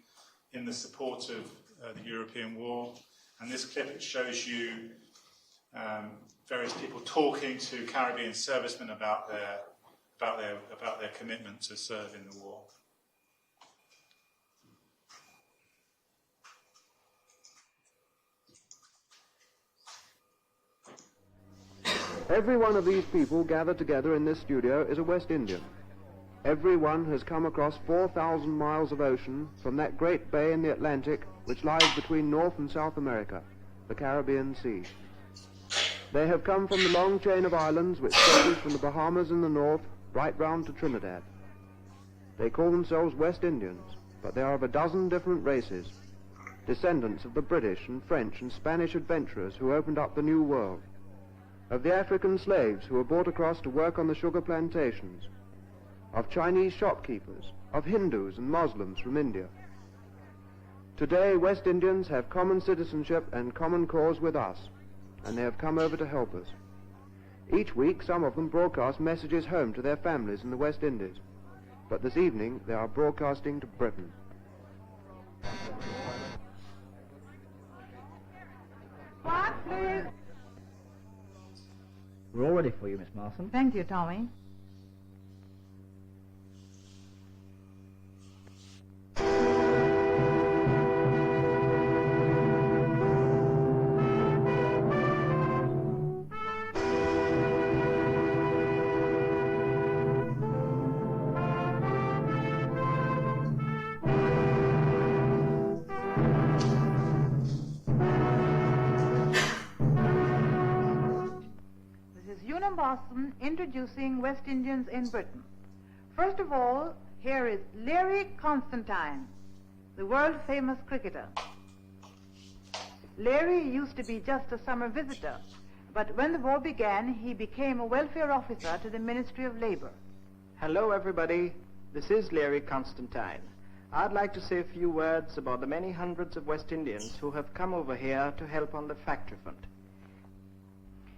Speaker 1: in the support of the European war. And this clip, it shows you various people talking to Caribbean servicemen about their commitment to serve in the war.
Speaker 2: Every one of these people gathered together in this studio is a West Indian. Every one has come across 4,000 miles of ocean from that great bay in the Atlantic which lies between North and South America, the Caribbean Sea. They have come from the long chain of islands which stretches from the Bahamas in the north right round to Trinidad. They call themselves West Indians, but they are of a dozen different races, descendants of the British and French and Spanish adventurers who opened up the New World, of the African slaves who were brought across to work on the sugar plantations, of Chinese shopkeepers, of Hindus and Muslims from India. Today, West Indians have common citizenship and common cause with us, and they have come over to help us. Each week, some of them broadcast messages home to their families in the West Indies, but this evening they are broadcasting to Britain.
Speaker 3: What, please?
Speaker 4: We're all ready for you, Miss Marson.
Speaker 3: Thank you, Tommy. Boston introducing West Indians in Britain. First of all, here is Larry Constantine, the world-famous cricketer. Larry used to be just a summer visitor, but when the war began, he became a welfare officer to the Ministry of Labor.
Speaker 4: Hello, everybody. This is Larry Constantine. I'd like to say a few words about the many hundreds of West Indians who have come over here to help on the factory front.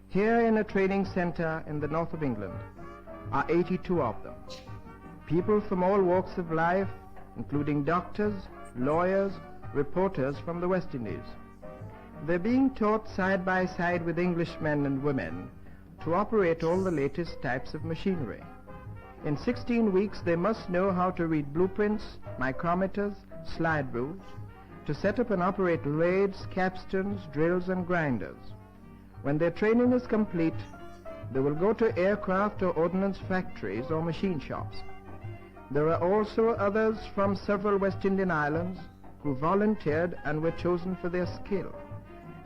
Speaker 4: Here in a training center in the north of England are 82 of them. People from all walks of life, including doctors, lawyers, reporters from the West Indies. They're being taught side by side with Englishmen and women to operate all the latest types of machinery. In 16 weeks, they must know how to read blueprints, micrometers, slide rules, to set up and operate lathes, capstans, drills, and grinders. When their training is complete, they will go to aircraft or ordnance factories or machine shops. There are also others from several West Indian islands who volunteered and were chosen for their skill,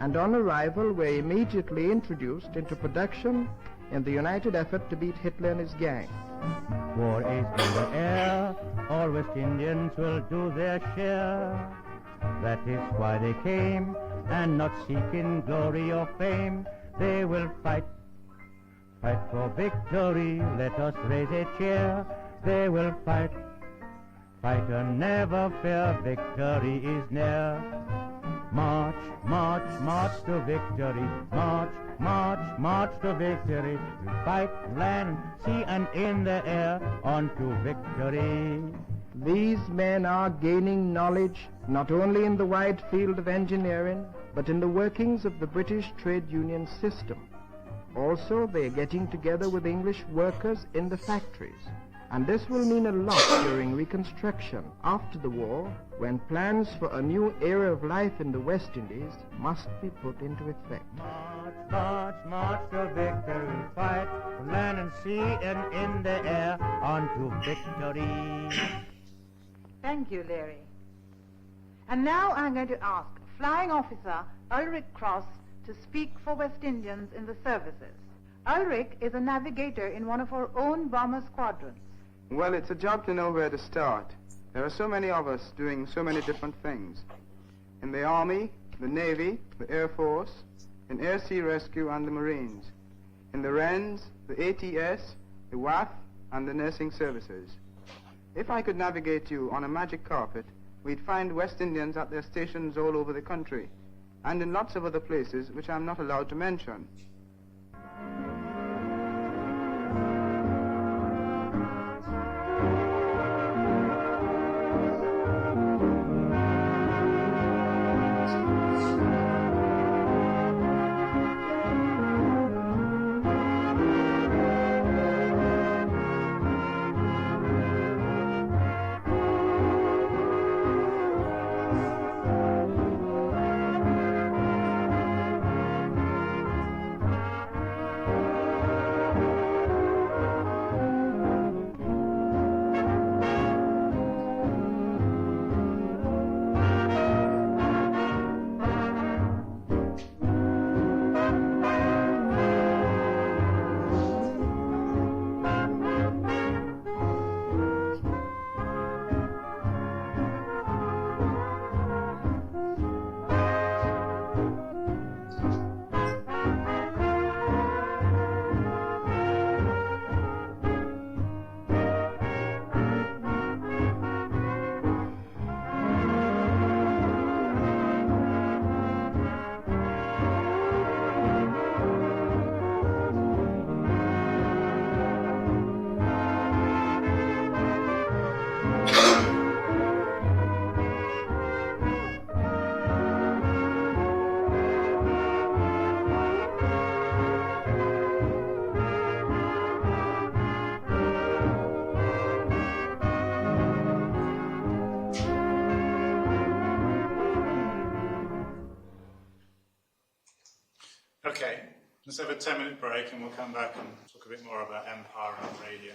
Speaker 4: and on arrival were immediately introduced into production in the united effort to beat Hitler and his gang.
Speaker 5: War is in the air, all West Indians will do their share. That is why they came, and not seeking glory or fame. They will fight, fight for victory, let us raise a cheer. They will fight, fight and never fear, victory is near. March, march, march to victory, march, march, march to victory. We fight land, sea and in the air, on to victory.
Speaker 4: These men are gaining knowledge not only in the wide field of engineering, but in the workings of the British trade union system. Also, they are getting together with English workers in the factories. And this will mean a lot during Reconstruction after the war, when plans for a new era of life in the West Indies must be put into effect.
Speaker 5: March, march, march to victory, fight for land and sea and in the air, on to victory.
Speaker 3: Thank you, Larry. And now I'm going to ask Flying Officer Ulrich Cross to speak for West Indians in the services. Ulrich is a navigator in one of our own bomber squadrons.
Speaker 6: Well, it's a job to know where to start. There are so many of us doing so many different things. In the Army, the Navy, the Air Force, in Air Sea Rescue and the Marines. In the Wrens, the ATS, the WAF, and the nursing services. If I could navigate you on a magic carpet, we'd find West Indians at their stations all over the country, and in lots of other places which I'm not allowed to mention.
Speaker 1: Okay, let's have a 10-minute break and we'll come back and talk a bit more about Empire and radio.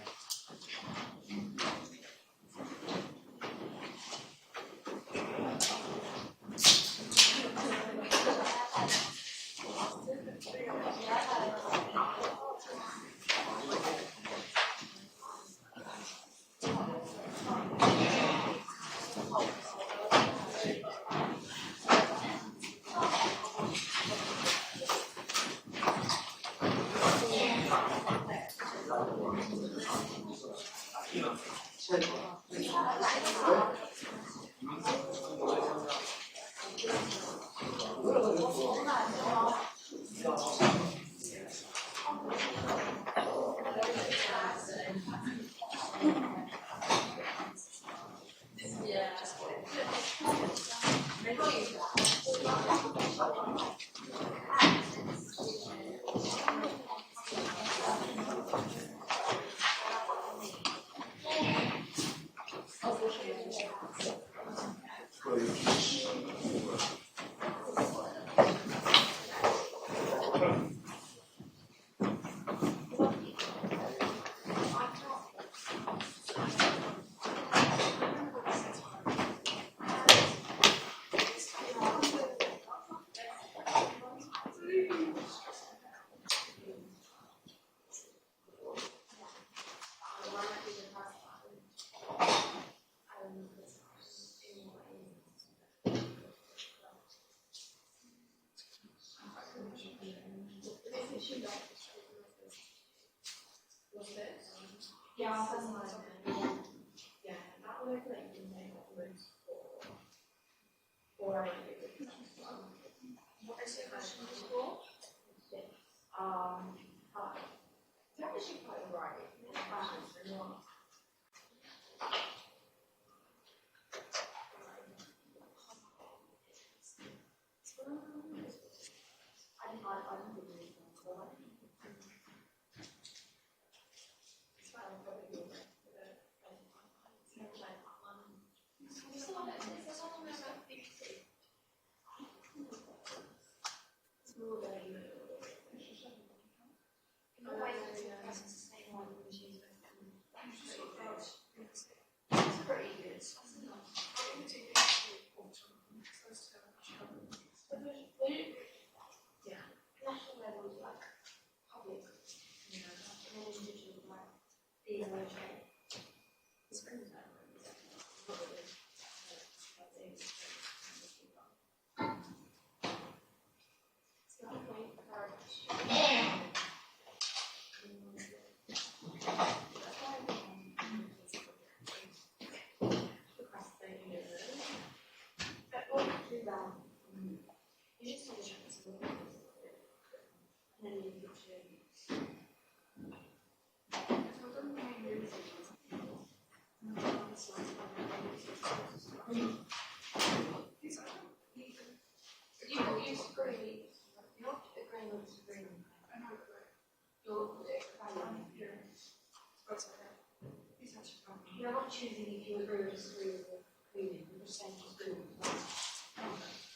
Speaker 7: You're not choosing if you agree or disagree with the reading, you're just saying just do it.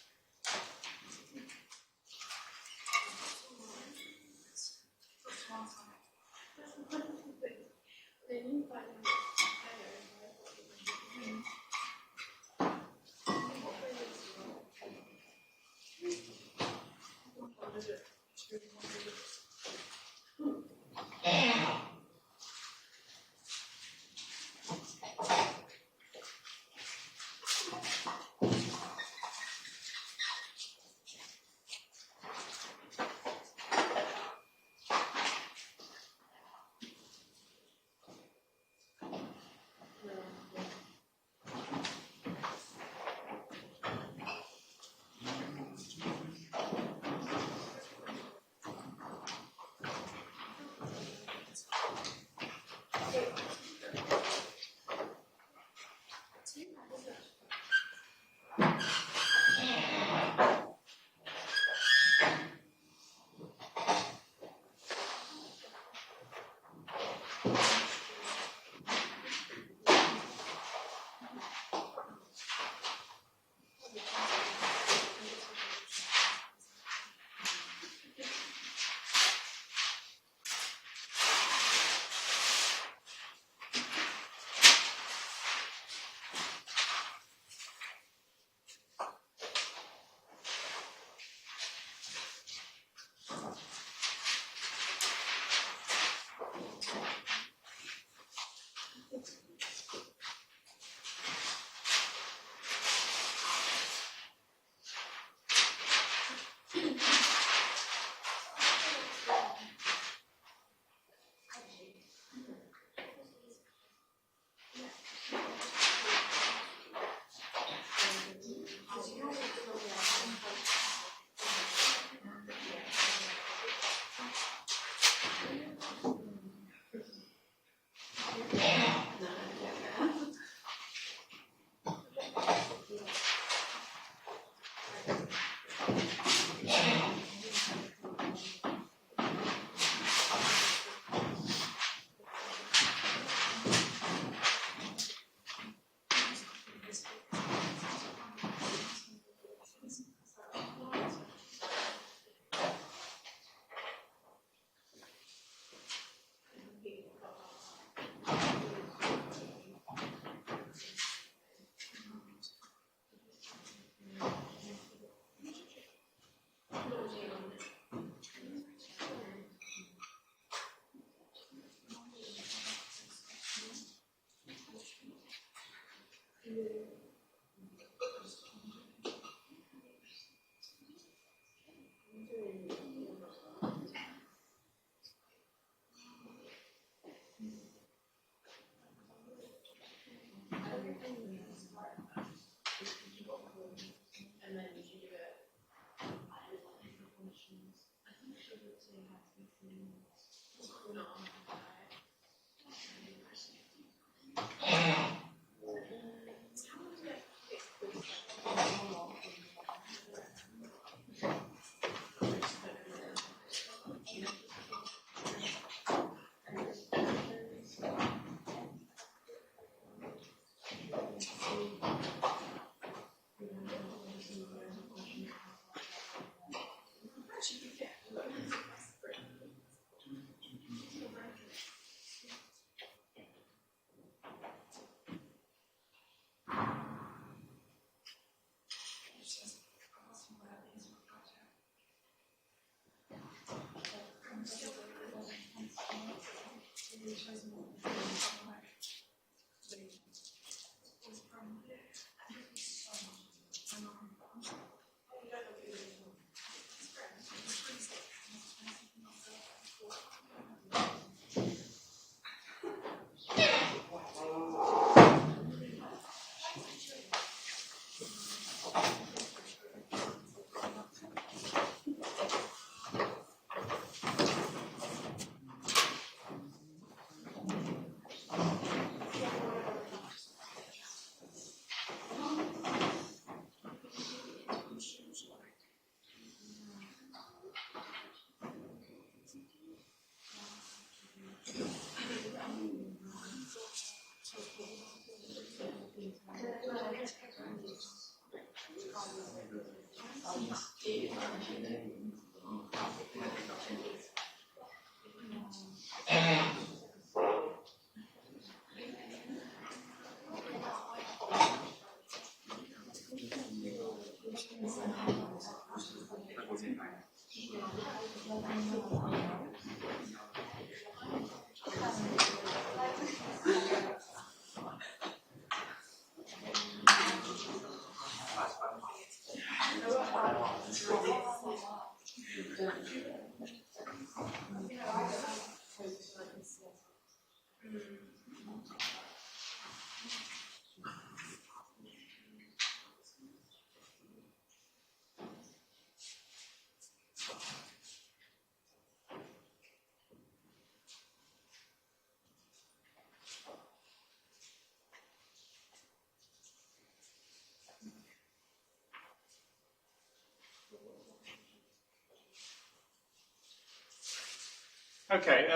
Speaker 1: Okay,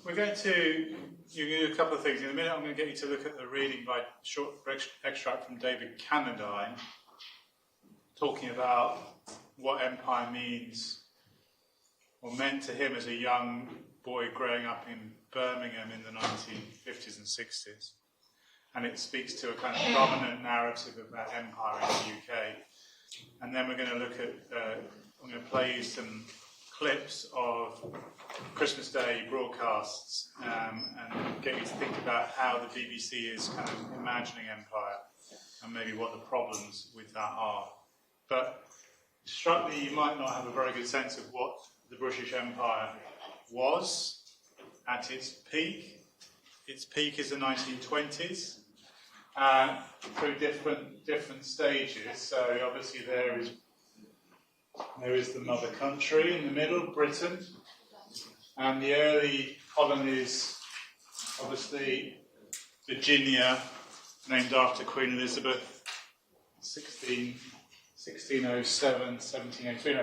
Speaker 1: we're going to do a couple of things. In a minute, I'm going to get you to look at the reading by short extract from David Cannadine, talking about what empire means, or meant to him as a young boy growing up in Birmingham in the 1950s and 60s. And it speaks to a kind of dominant narrative about empire in the UK. And then we're going to look at, I'm going to play you some clips of Christmas Day broadcasts and get you to think about how the BBC is kind of imagining empire and maybe what the problems with that are. But it struck me you might not have a very good sense of what the British Empire was at its peak. Its peak is the 1920s through different stages. So obviously there is the mother country in the middle, Britain, and the early colonies, obviously Virginia, named after Queen Elizabeth, 1607, 1703.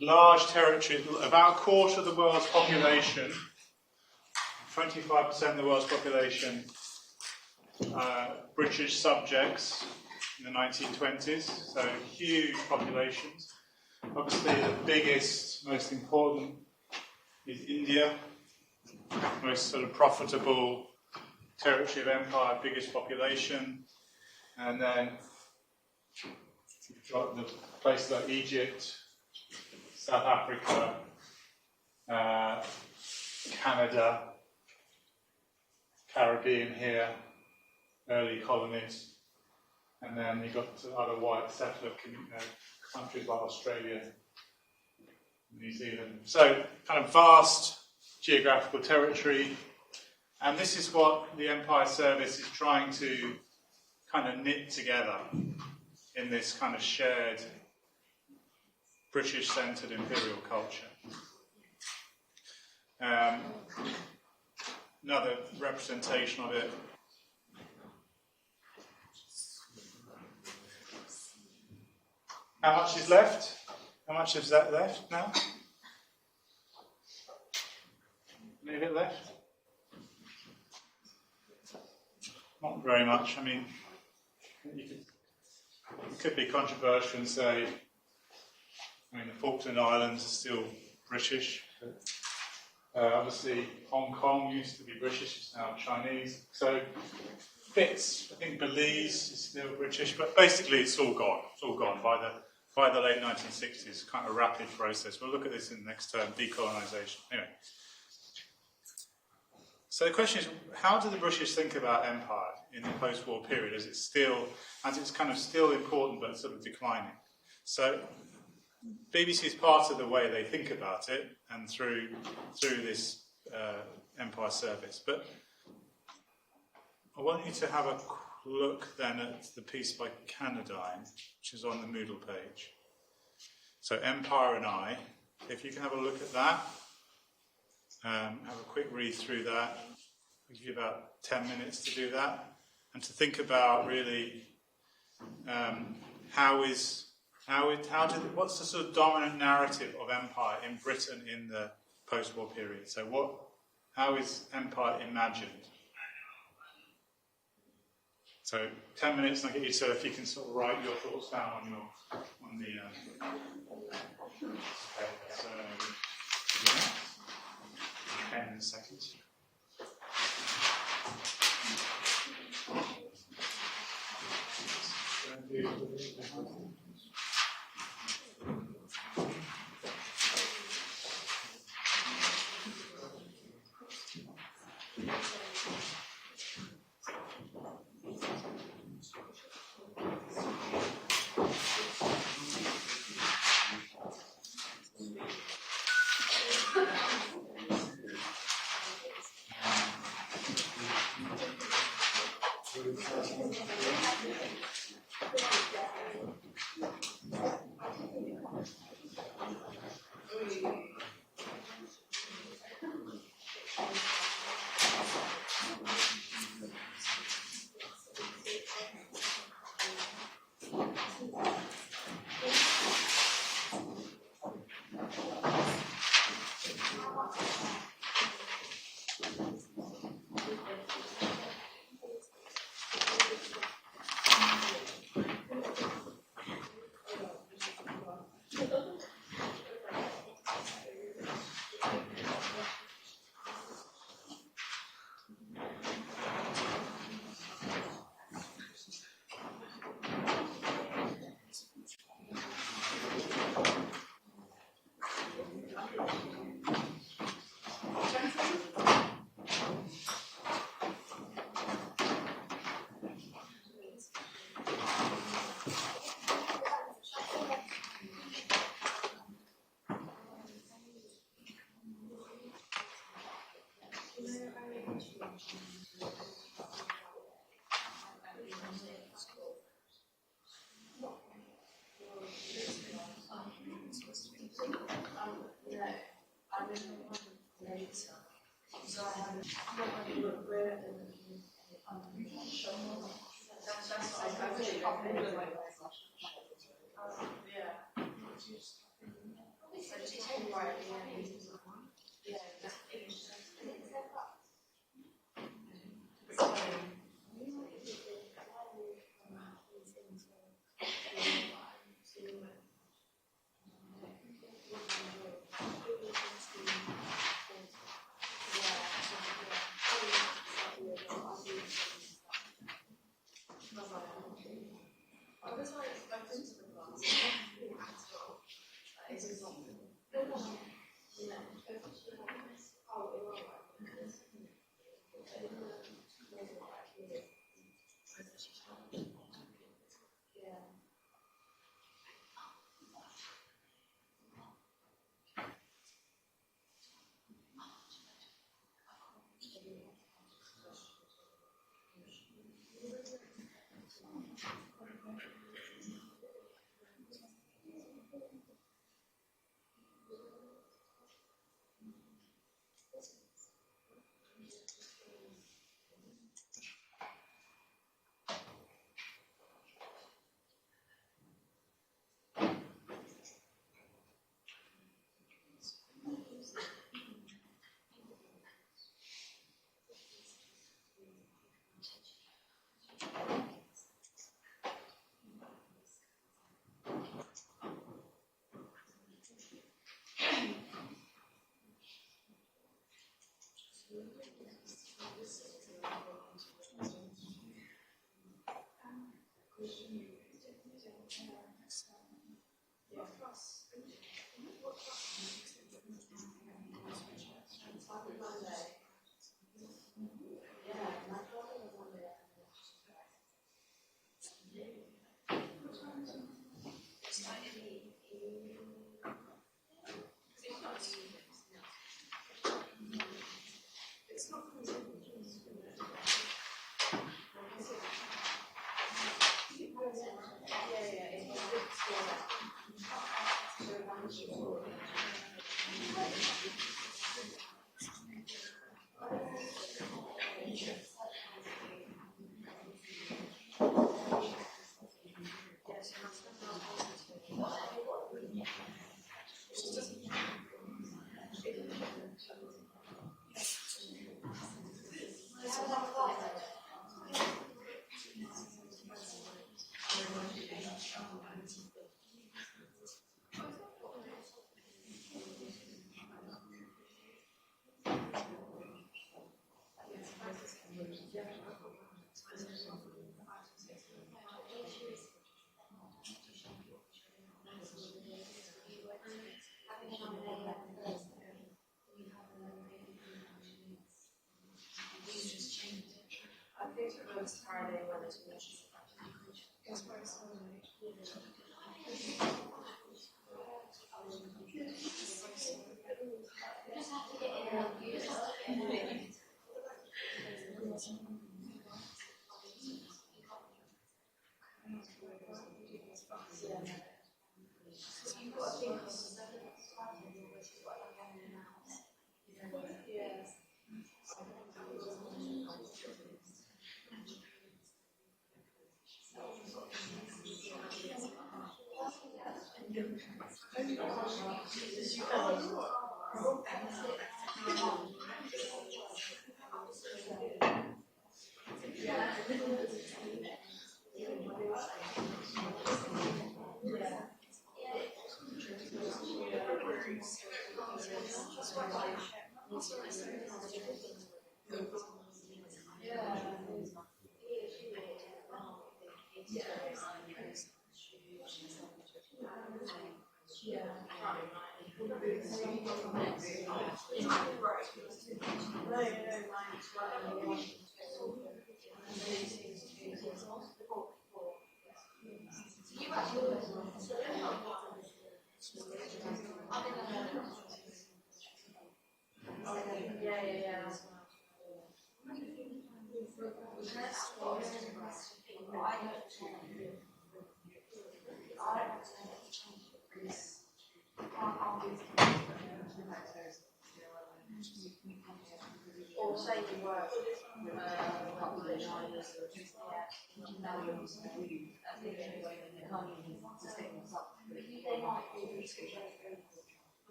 Speaker 1: Large territory, about a quarter of the world's population, 25% of the world's population, British subjects in the 1920s, so huge populations. Obviously the biggest, most important is India, most sort of profitable territory of empire, biggest population, and then you've got the places like Egypt, South Africa, Canada, Caribbean here, early colonies, and then you've got other white settler countries like Australia, New Zealand. So kind of vast geographical territory, and this is what the Empire Service is trying to kind of knit together in this kind of shared British-centred imperial culture. Another representation of it. How much is left? How much is that left now? Any of it left? Not very much. I mean, it could be controversial and say, I mean, the Falkland Islands are still British. Obviously, Hong Kong used to be British, it's now Chinese. So, bits. I think Belize is still British, but basically it's all gone. It's all gone by the late 1960s. Kind of a rapid process. We'll look at this in the next term, decolonisation. Anyway. So the question is, how do the British think about empire in the post-war period as it's kind of still important but sort of declining? So BBC is part of the way they think about it and through this empire service. But I want you to have a look then at the piece by Canadyne, which is on the Moodle page. So Empire and I, if you can have a look at that. Have a quick read through that. I'll give you about 10 minutes to do that and to think about really what's the sort of dominant narrative of empire in Britain in the post-war period. So how is empire imagined? So 10 minutes, and I'll get you to, if you can sort of write your thoughts down on the so, yeah. 10 seconds.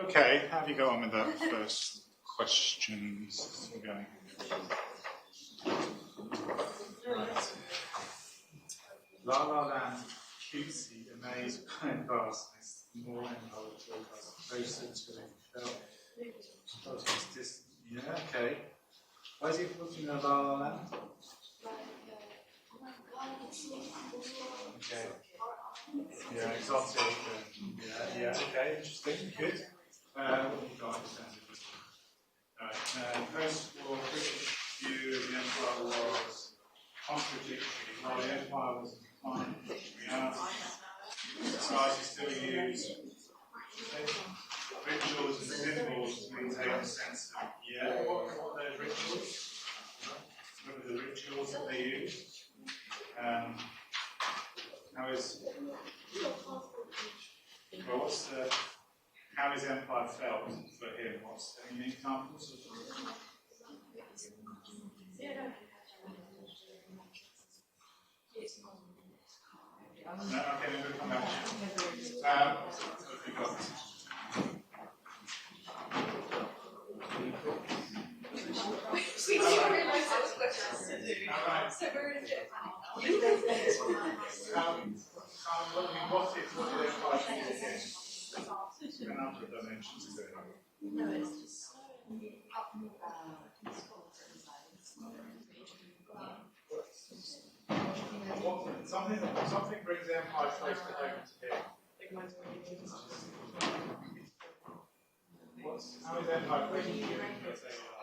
Speaker 1: Okay, how do you go on with that first questions? We're going. Right. La La Land, cutesy, amazed by vastness, more intellectual, closer to the felt. Yeah, okay. Why is he putting a La La Land? Okay. Yeah, exotic. Yeah, okay, interesting, good. What have you got? Right, post-war British view of the empire was contradictory. While the empire was in decline, society still used rituals and symbols to maintain a sense of, what are those rituals? What are the rituals that they use? How is empire felt for him? What's any examples of No, okay, then we'll come back to you. What have we got? What do they apply to again? A number of dimensions to it. No, it's just something brings the empire close to home to him. How is empire bringing you into your daily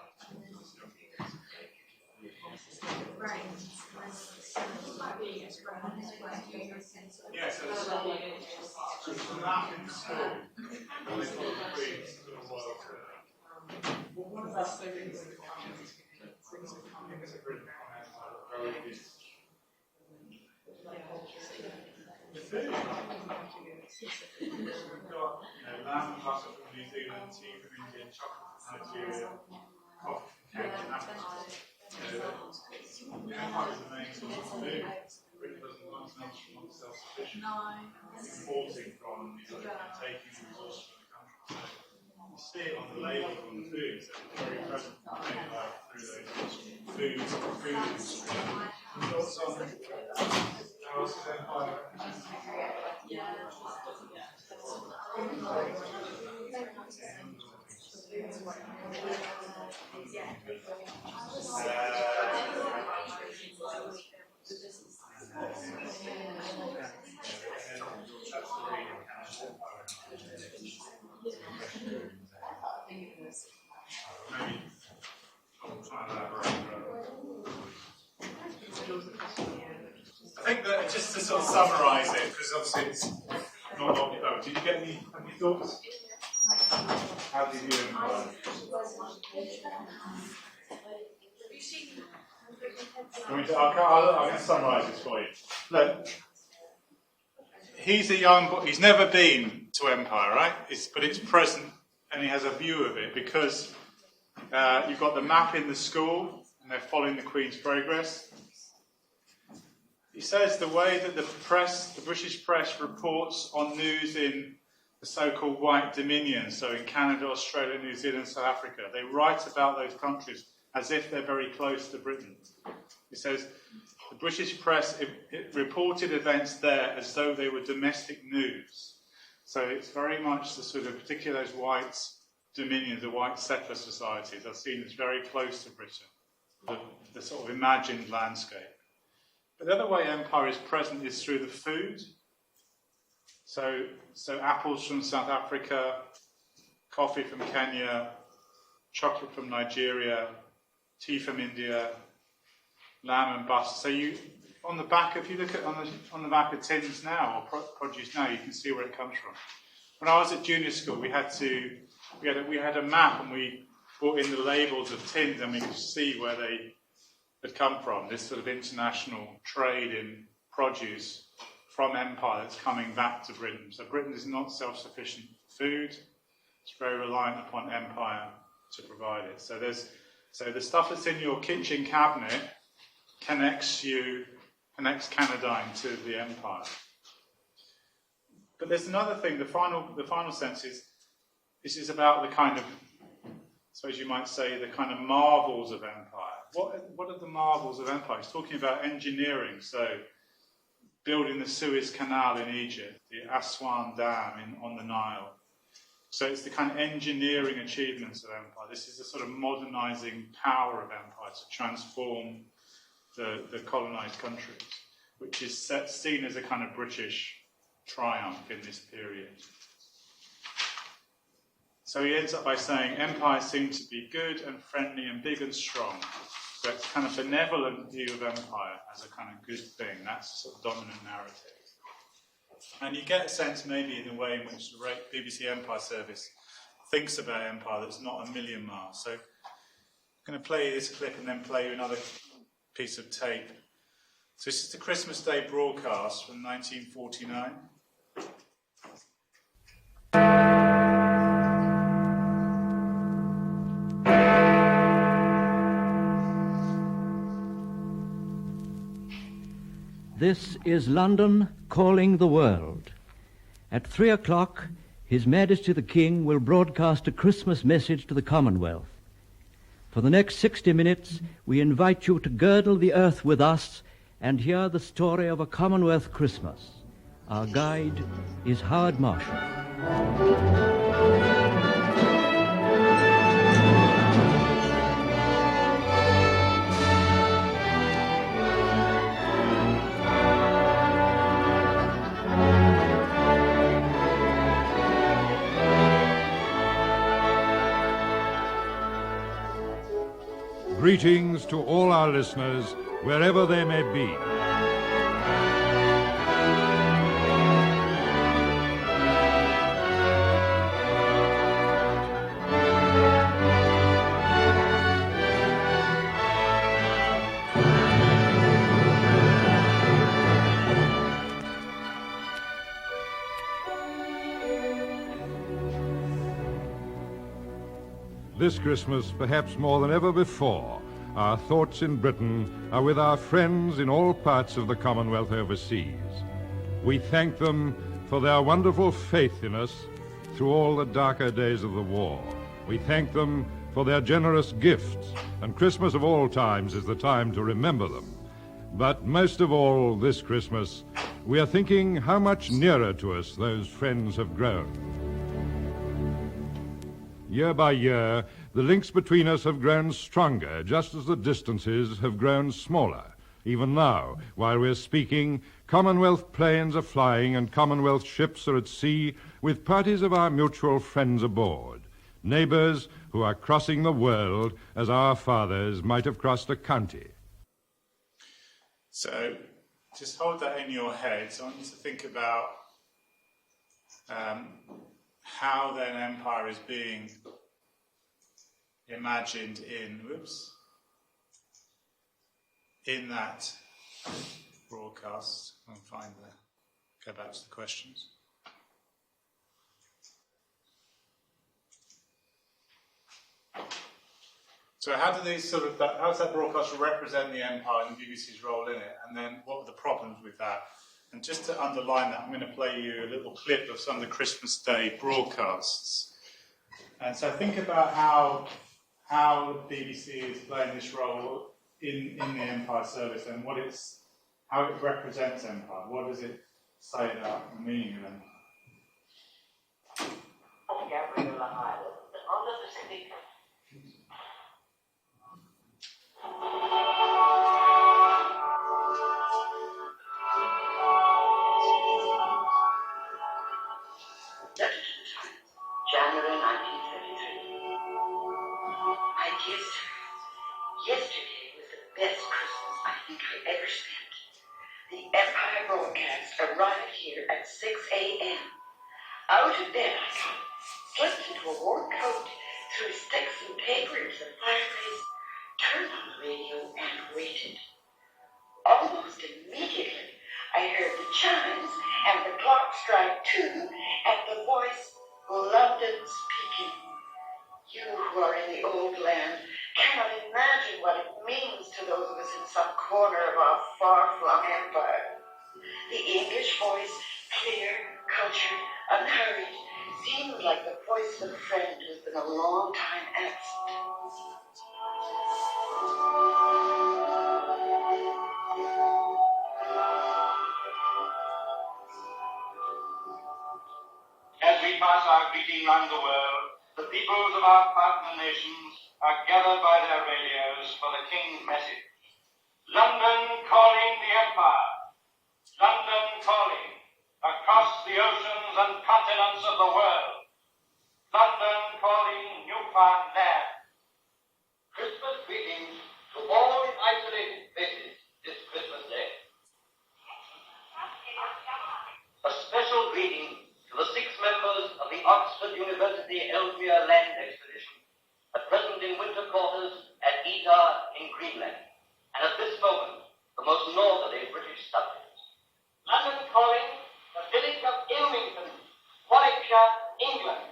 Speaker 1: Yeah, so the school, there's a map in the school, and they follow the Queen's royal curve. What about things that come into Britain from empire that are very good? The food. We've got lamb and butter from New Zealand, tea from India, chocolate from Nigeria, coffee from Kenya, the empire is the main source of food. Britain doesn't want self-sufficient. Importing from and taking resources from the country. So you see it on the label on the food, so it's very present through those food industry. Thoughts on how else is empire? I think that just to sort of summarise it, because obviously it's not long. Oh, did you get any thoughts? How did you empire? I'm going to summarise this for you. Look, he's a young boy. He's never been to empire, right? But it's present, and he has a view of it because you've got the map in the school, and they're following the Queen's progress. He says the way that the British press reports on news in the so-called White Dominion, so in Canada, Australia, New Zealand, South Africa, they write about those countries as if they're very close to Britain. He says the British press reported events there as though they were domestic news. So it's very much the sort of, particularly those white dominions, the white settler societies, are seen as very close to Britain, the sort of imagined landscape. But the other way empire is present is through the food. So apples from South Africa, coffee from Kenya, chocolate from Nigeria, tea from India, lamb and butter. So you, on the back, if you look at on the back of tins now or produce now, you can see where it comes from. When I was at junior school, we had a map and we brought in the labels of tins and we could see where they had come from. This sort of international trade in produce from empire that's coming back to Britain. So Britain is not self-sufficient food. It's very reliant upon empire to provide it. So there's So the stuff that's in your kitchen cabinet connects Canadyne to the empire. But there's another thing. The final sense is this is about the kind of, I suppose you might say, the kind of marvels of empire. What are the marvels of empire? He's talking about engineering. So building the Suez Canal in Egypt, the Aswan Dam on the Nile. So it's the kind of engineering achievements of empire. This is the sort of modernizing power of empire to transform the colonized countries, which is seen as a kind of British triumph in this period. So he ends up by saying empires seem to be good and friendly and big and strong. So it's kind of benevolent view of empire as a kind of good thing. That's the sort of dominant narrative. And you get a sense maybe in the way in which the BBC Empire Service thinks about empire that's not a million miles. So I'm going to play this clip and then play you another piece of tape. So this is the Christmas Day broadcast from 1949.
Speaker 5: This is London calling the world. At 3 o'clock, His Majesty the King will broadcast a Christmas message to the Commonwealth. For the next 60 minutes, we invite you to girdle the earth with us and hear the story of a Commonwealth Christmas. Our guide is Howard Marshall.
Speaker 8: Greetings to all our listeners, wherever they may be. This Christmas, perhaps more than ever before, our thoughts in Britain are with our friends in all parts of the Commonwealth overseas. We thank them for their wonderful faith in us through all the darker days of the war. We thank them for their generous gifts, and Christmas of all times is the time to remember them. But most of all this Christmas, we are thinking how much nearer to us those friends have grown. Year by year, the links between us have grown stronger, just as the distances have grown smaller. Even now, while we're speaking, Commonwealth planes are flying and Commonwealth ships are at sea with parties of our mutual friends aboard, neighbors who are crossing the world as our fathers might have crossed a county.
Speaker 1: So, just hold that in your head. So I want you to think about how then empire is being imagined in that broadcast. I'll go back to the questions. So how do these how does that broadcast represent the empire and the BBC's role in it? And then what are the problems with that? And just to underline that, I'm going to play you a little clip of some of the Christmas Day broadcasts. And so think about how the BBC is playing this role in the Empire Service and how it represents empire. What does it say about the meaning of empire?
Speaker 9: January 1933. My dear sir, yesterday was the best Christmas I think I ever spent. The Empire broadcast arrived here at 6 a.m. Out of bed I got, slipped into a warm coat, threw sticks and paper into the fireplace, turned on the radio and waited. Almost immediately I heard the chimes and the clock strike 2 and the voice London speaking. You who are in the old land cannot imagine what it means to those of us in some corner of our far-flung empire. The English voice, clear, cultured, unhurried, seemed like the voice of a friend who's been a long time absent.
Speaker 10: As we pass our greeting round the world, the peoples of our partner nations are gathered by their radios for the King's message. London calling the Empire. London calling across the oceans and continents of the world. London calling Newfoundland. Christmas greetings to all in isolated places this Christmas Day. A special greeting to the 6 members of the Oxford University Ellesmere Land Expedition, at present in winter quarters at Ita in Greenland, and at this moment the most northerly British subjects. London calling the village of Ilmington, Warwickshire, England.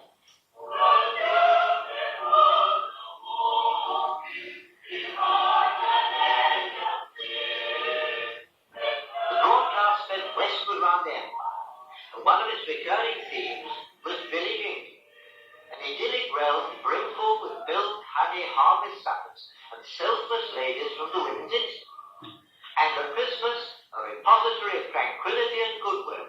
Speaker 10: The broadcast went westward round the empire. One of its recurring themes was villaging, an idyllic realm brimful with milk, honey, harvest suppers, and selfless ladies from the women's institute, and at Christmas a repository of tranquility and goodwill.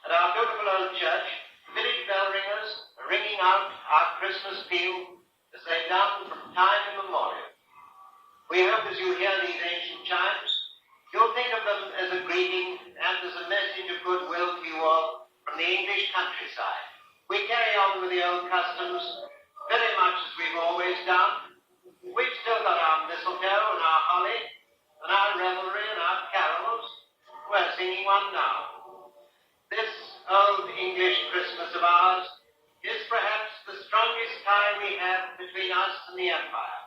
Speaker 10: At our beautiful old church, village bell ringers are ringing out our Christmas peal as they've done from time immemorial. We hope as you hear these ancient chimes, you'll think of them as a greeting and as a message of goodwill to you all from the English countryside. We carry on with the old customs very much as we've always done. We've still got our mistletoe and our holly and our revelry and our carols. We're singing one now. This old English Christmas of ours is perhaps the strongest tie we have between us and the Empire.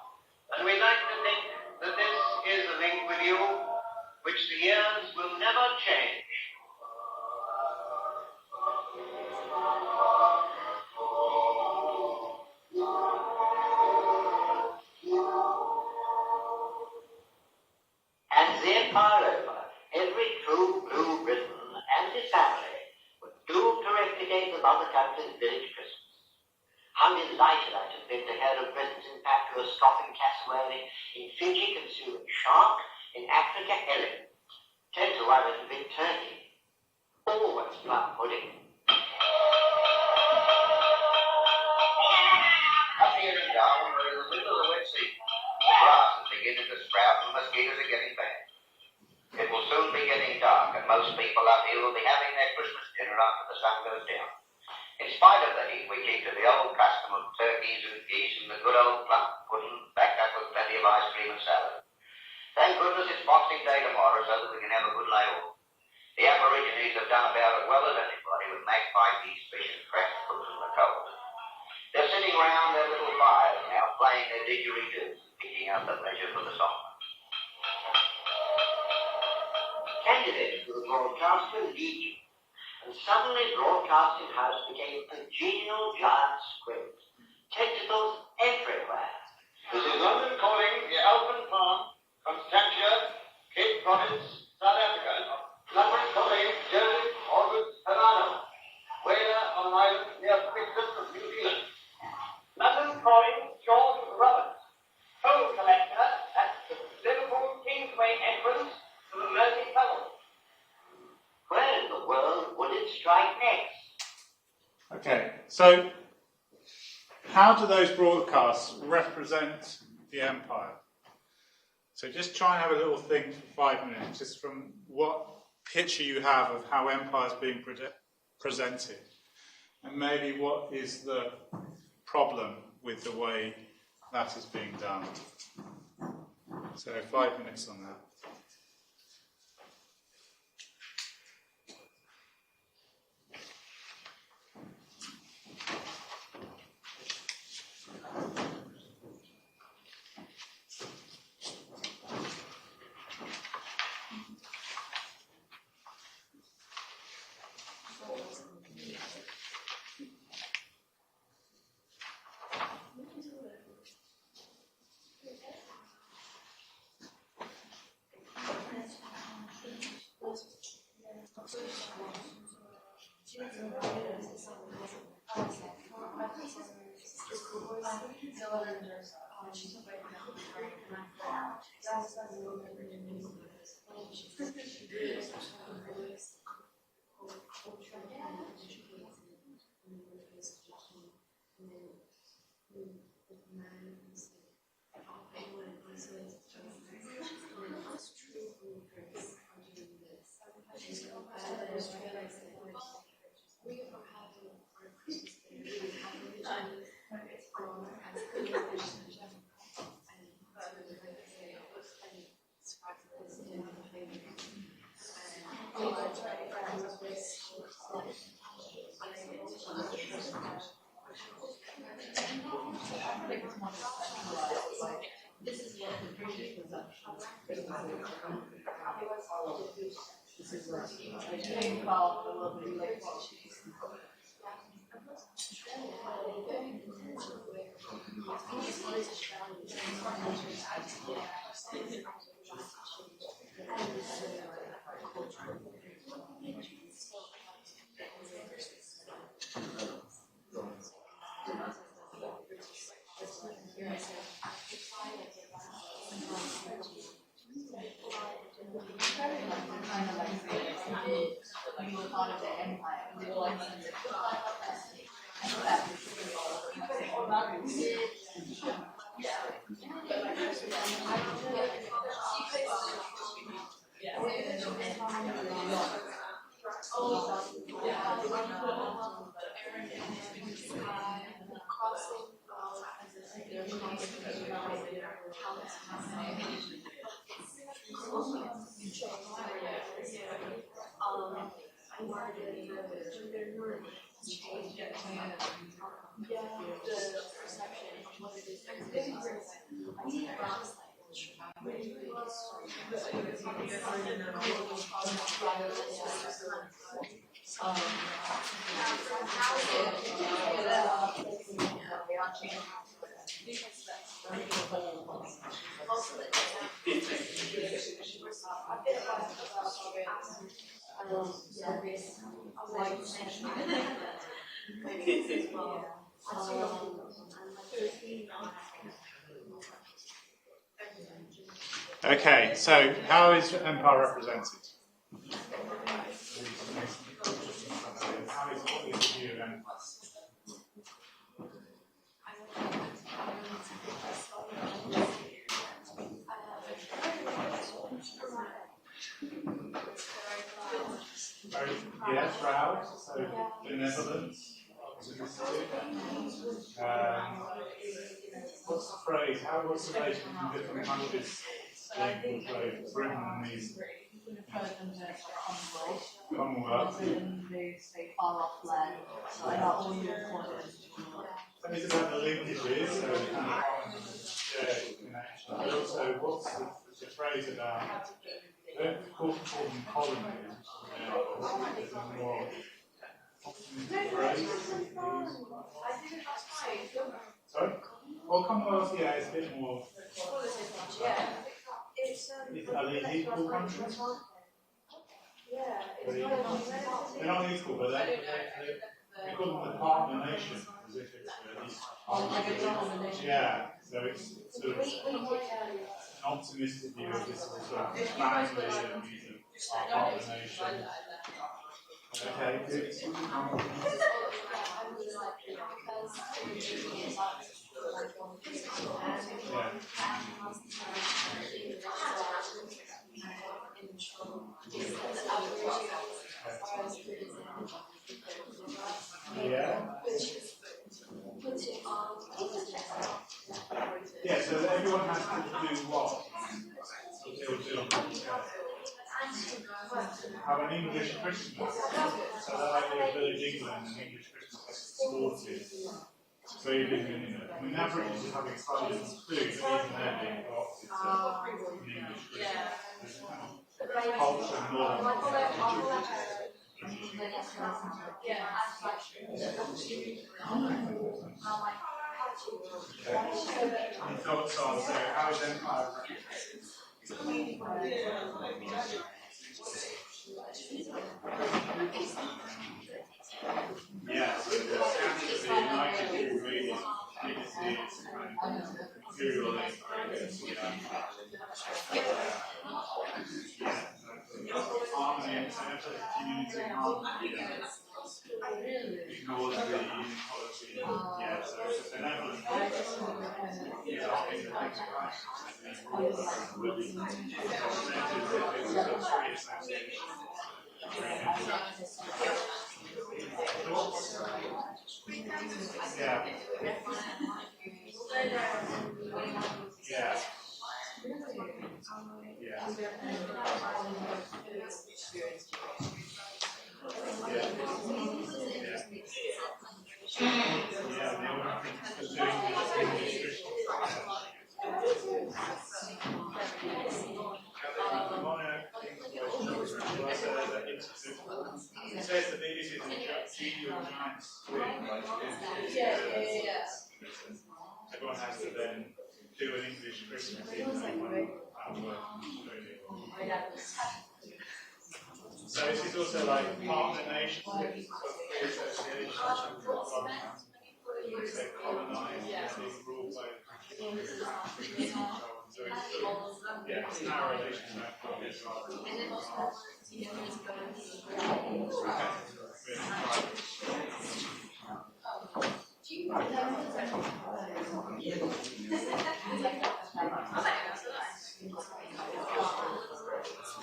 Speaker 10: And we like to think that this is a link with you which the years will never change. And the empire over, every true blue Briton and his family were doomed to replicate the mother country's village Christmas. How delighted I should have been to hear of Britons in Papua scoffing cassowary, in Fiji consuming shark, in Africa elephant. Tend to worry a bit turkey. Always plum pudding. Up here in Darwin, we're in the middle of the wet season. The grass is beginning to sprout and mosquitoes are getting bad. It will soon be getting dark, and most people up here will be having their Christmas dinner after the sun goes down. In spite of the heat, we keep to the old custom of turkeys and geese and the good old plum pudding, backed up with plenty of ice cream and salad. Thank goodness it's Boxing Day tomorrow so that we can have a good lay-off. The Aborigines have done about as well as anybody with magpie geese, fish and cracked cooks in the cold. They're sitting around their little fires now, playing their didgeridoos, picking out the measure for the song. Candidates for the broadcast were legion, and suddenly Broadcasting House became a genial giant squid. Tentacles everywhere. This is London calling the Alpen Farm, Constantia, Cape Province, South Africa. London calling Joseph August Havana, whaler on an island near Christmas of New Zealand. London calling George Roberts, toll collector at the Liverpool Kingsway entrance to the Mersey Tunnel. Where in the world would it strike next?
Speaker 1: Okay, so how do those broadcasts represent the empire? So just try and have a little think for 5 minutes, just from what picture you have of how empire is being presented, and maybe what is the problem with the way that is being done. So 5 minutes on that. Okay, so how is empire represented? How is what is the view of empire? Yes, proud. So benevolence, optimistic. What's the phrase? What's the relation between different countries being portrayed? Britain and these Commonwealth. That is about the linkages, so the kind of shared connection. But also, what's the phrase about? Don't call them colonies. There's a more phrase. Sorry? Well, Commonwealth, yeah, it's a bit more. Are these equal countries? They're not equal, but they call them the partner nation, as if it's yeah, so it's sort of an optimistic view of this sort of family and our partner nation. Okay, good. Yeah, so everyone has to do what? Have an English Christmas. So that idea of Village England and English Christmas gets distorted. So you live in I mean, average is having slightly different food, but even they're being co-opted to an English Christmas. Culture norm. Any thoughts on how is empire yeah, so the Scandinavia United is really imperial harmony and community harmony. Ignores the inequality. Yeah. so it's a benevolent group. Yeah. Yeah. It says that it is a giant swing. Everyone has to then do an English Christmas Eve. So this is also like partner nations, associations, they're colonised, they're ruled by yeah, it's now a relationship as well.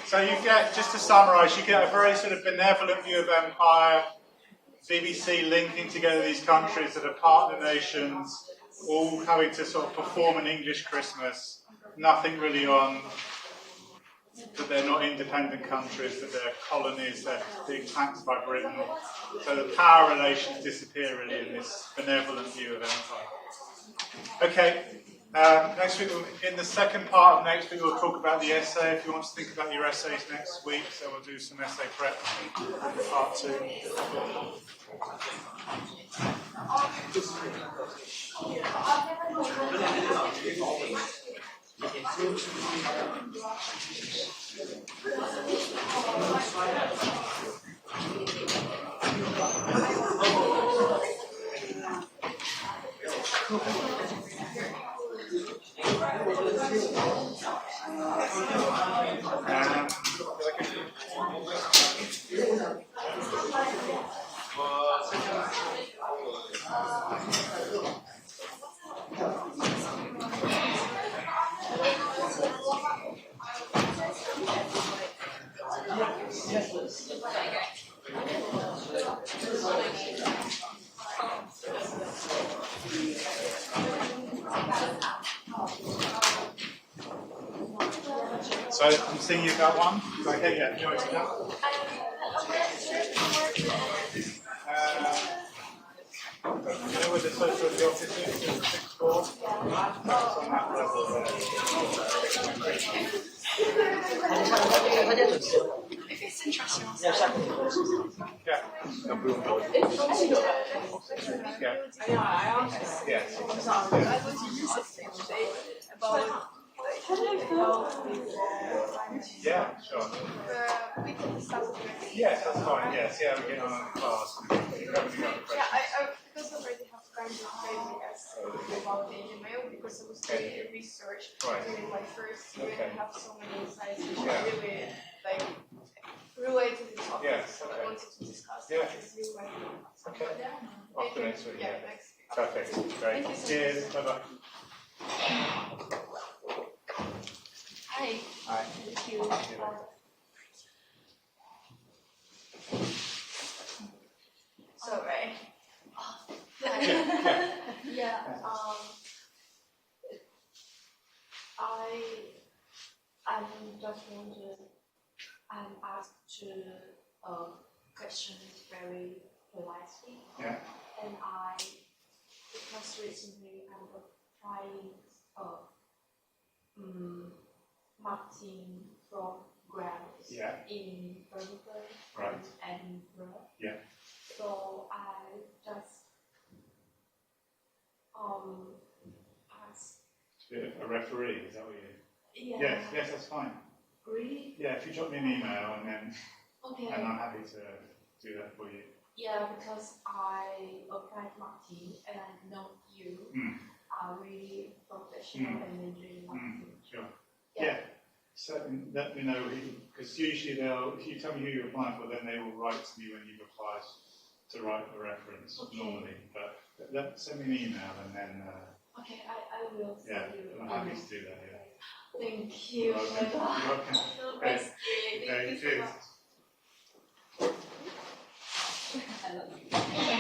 Speaker 1: So you get, just to summarise, you get a very sort of benevolent view of empire, BBC linking together these countries that are partner nations, all having to sort of perform an English Christmas, nothing really on that they're not independent countries, that they're colonies, they're being taxed by Britain. So the power relations disappear really in this benevolent view of empire. Okay, next week, in the second part of next week, we'll talk about the essay. If you want to think about your essays next week, so we'll do some essay prep in part 2. So I'm seeing you've got one. Okay, yeah, do it now. You know where the social of the office is, in the 6th floor? It's on that level there.
Speaker 7: If it's interesting, I'll
Speaker 1: Yeah. Yeah. Yes. Yeah, sure. Yes, that's fine. Yes, yeah, we're getting on in the class.
Speaker 7: Because I already have kind of maybe essay about the email because I was doing research during my first year and I have so many insights which are really like related to the topic.
Speaker 1: Yes,
Speaker 7: so I wanted to discuss
Speaker 1: yeah.
Speaker 7: this new way.
Speaker 1: Okay. After next week.
Speaker 7: Yeah, next week.
Speaker 1: Perfect. Great. Cheers. Bye-bye.
Speaker 7: Hi.
Speaker 1: Hi.
Speaker 7: Thank you. So, right. Yeah, I'm just wondering, I'm asked to questions very politely.
Speaker 1: Yeah.
Speaker 7: And because recently I'm applying marketing from grants in Birmingham and Edinburgh.
Speaker 1: Yeah.
Speaker 7: So I just asked.
Speaker 1: To be a referee, is that what you?
Speaker 7: Yeah.
Speaker 1: Yes, that's fine.
Speaker 7: Really?
Speaker 1: Yeah, if you drop me an email and then,
Speaker 7: Okay.
Speaker 1: and I'm happy to do that for you.
Speaker 7: Yeah, because I applied marketing and I know you are really professional and enjoying marketing.
Speaker 1: Sure. Yeah. So let me know, because usually if you tell me who you're applying for, then they will write to me when you've applied to write the reference normally, but send me an email and then.
Speaker 7: Okay, I will.
Speaker 1: Yeah, I'm happy to do that. Yeah.
Speaker 7: Thank you.
Speaker 1: You're welcome. You're welcome.
Speaker 7: Thank
Speaker 1: Okay,
Speaker 7: you so
Speaker 1: cheers.
Speaker 7: much. I love you.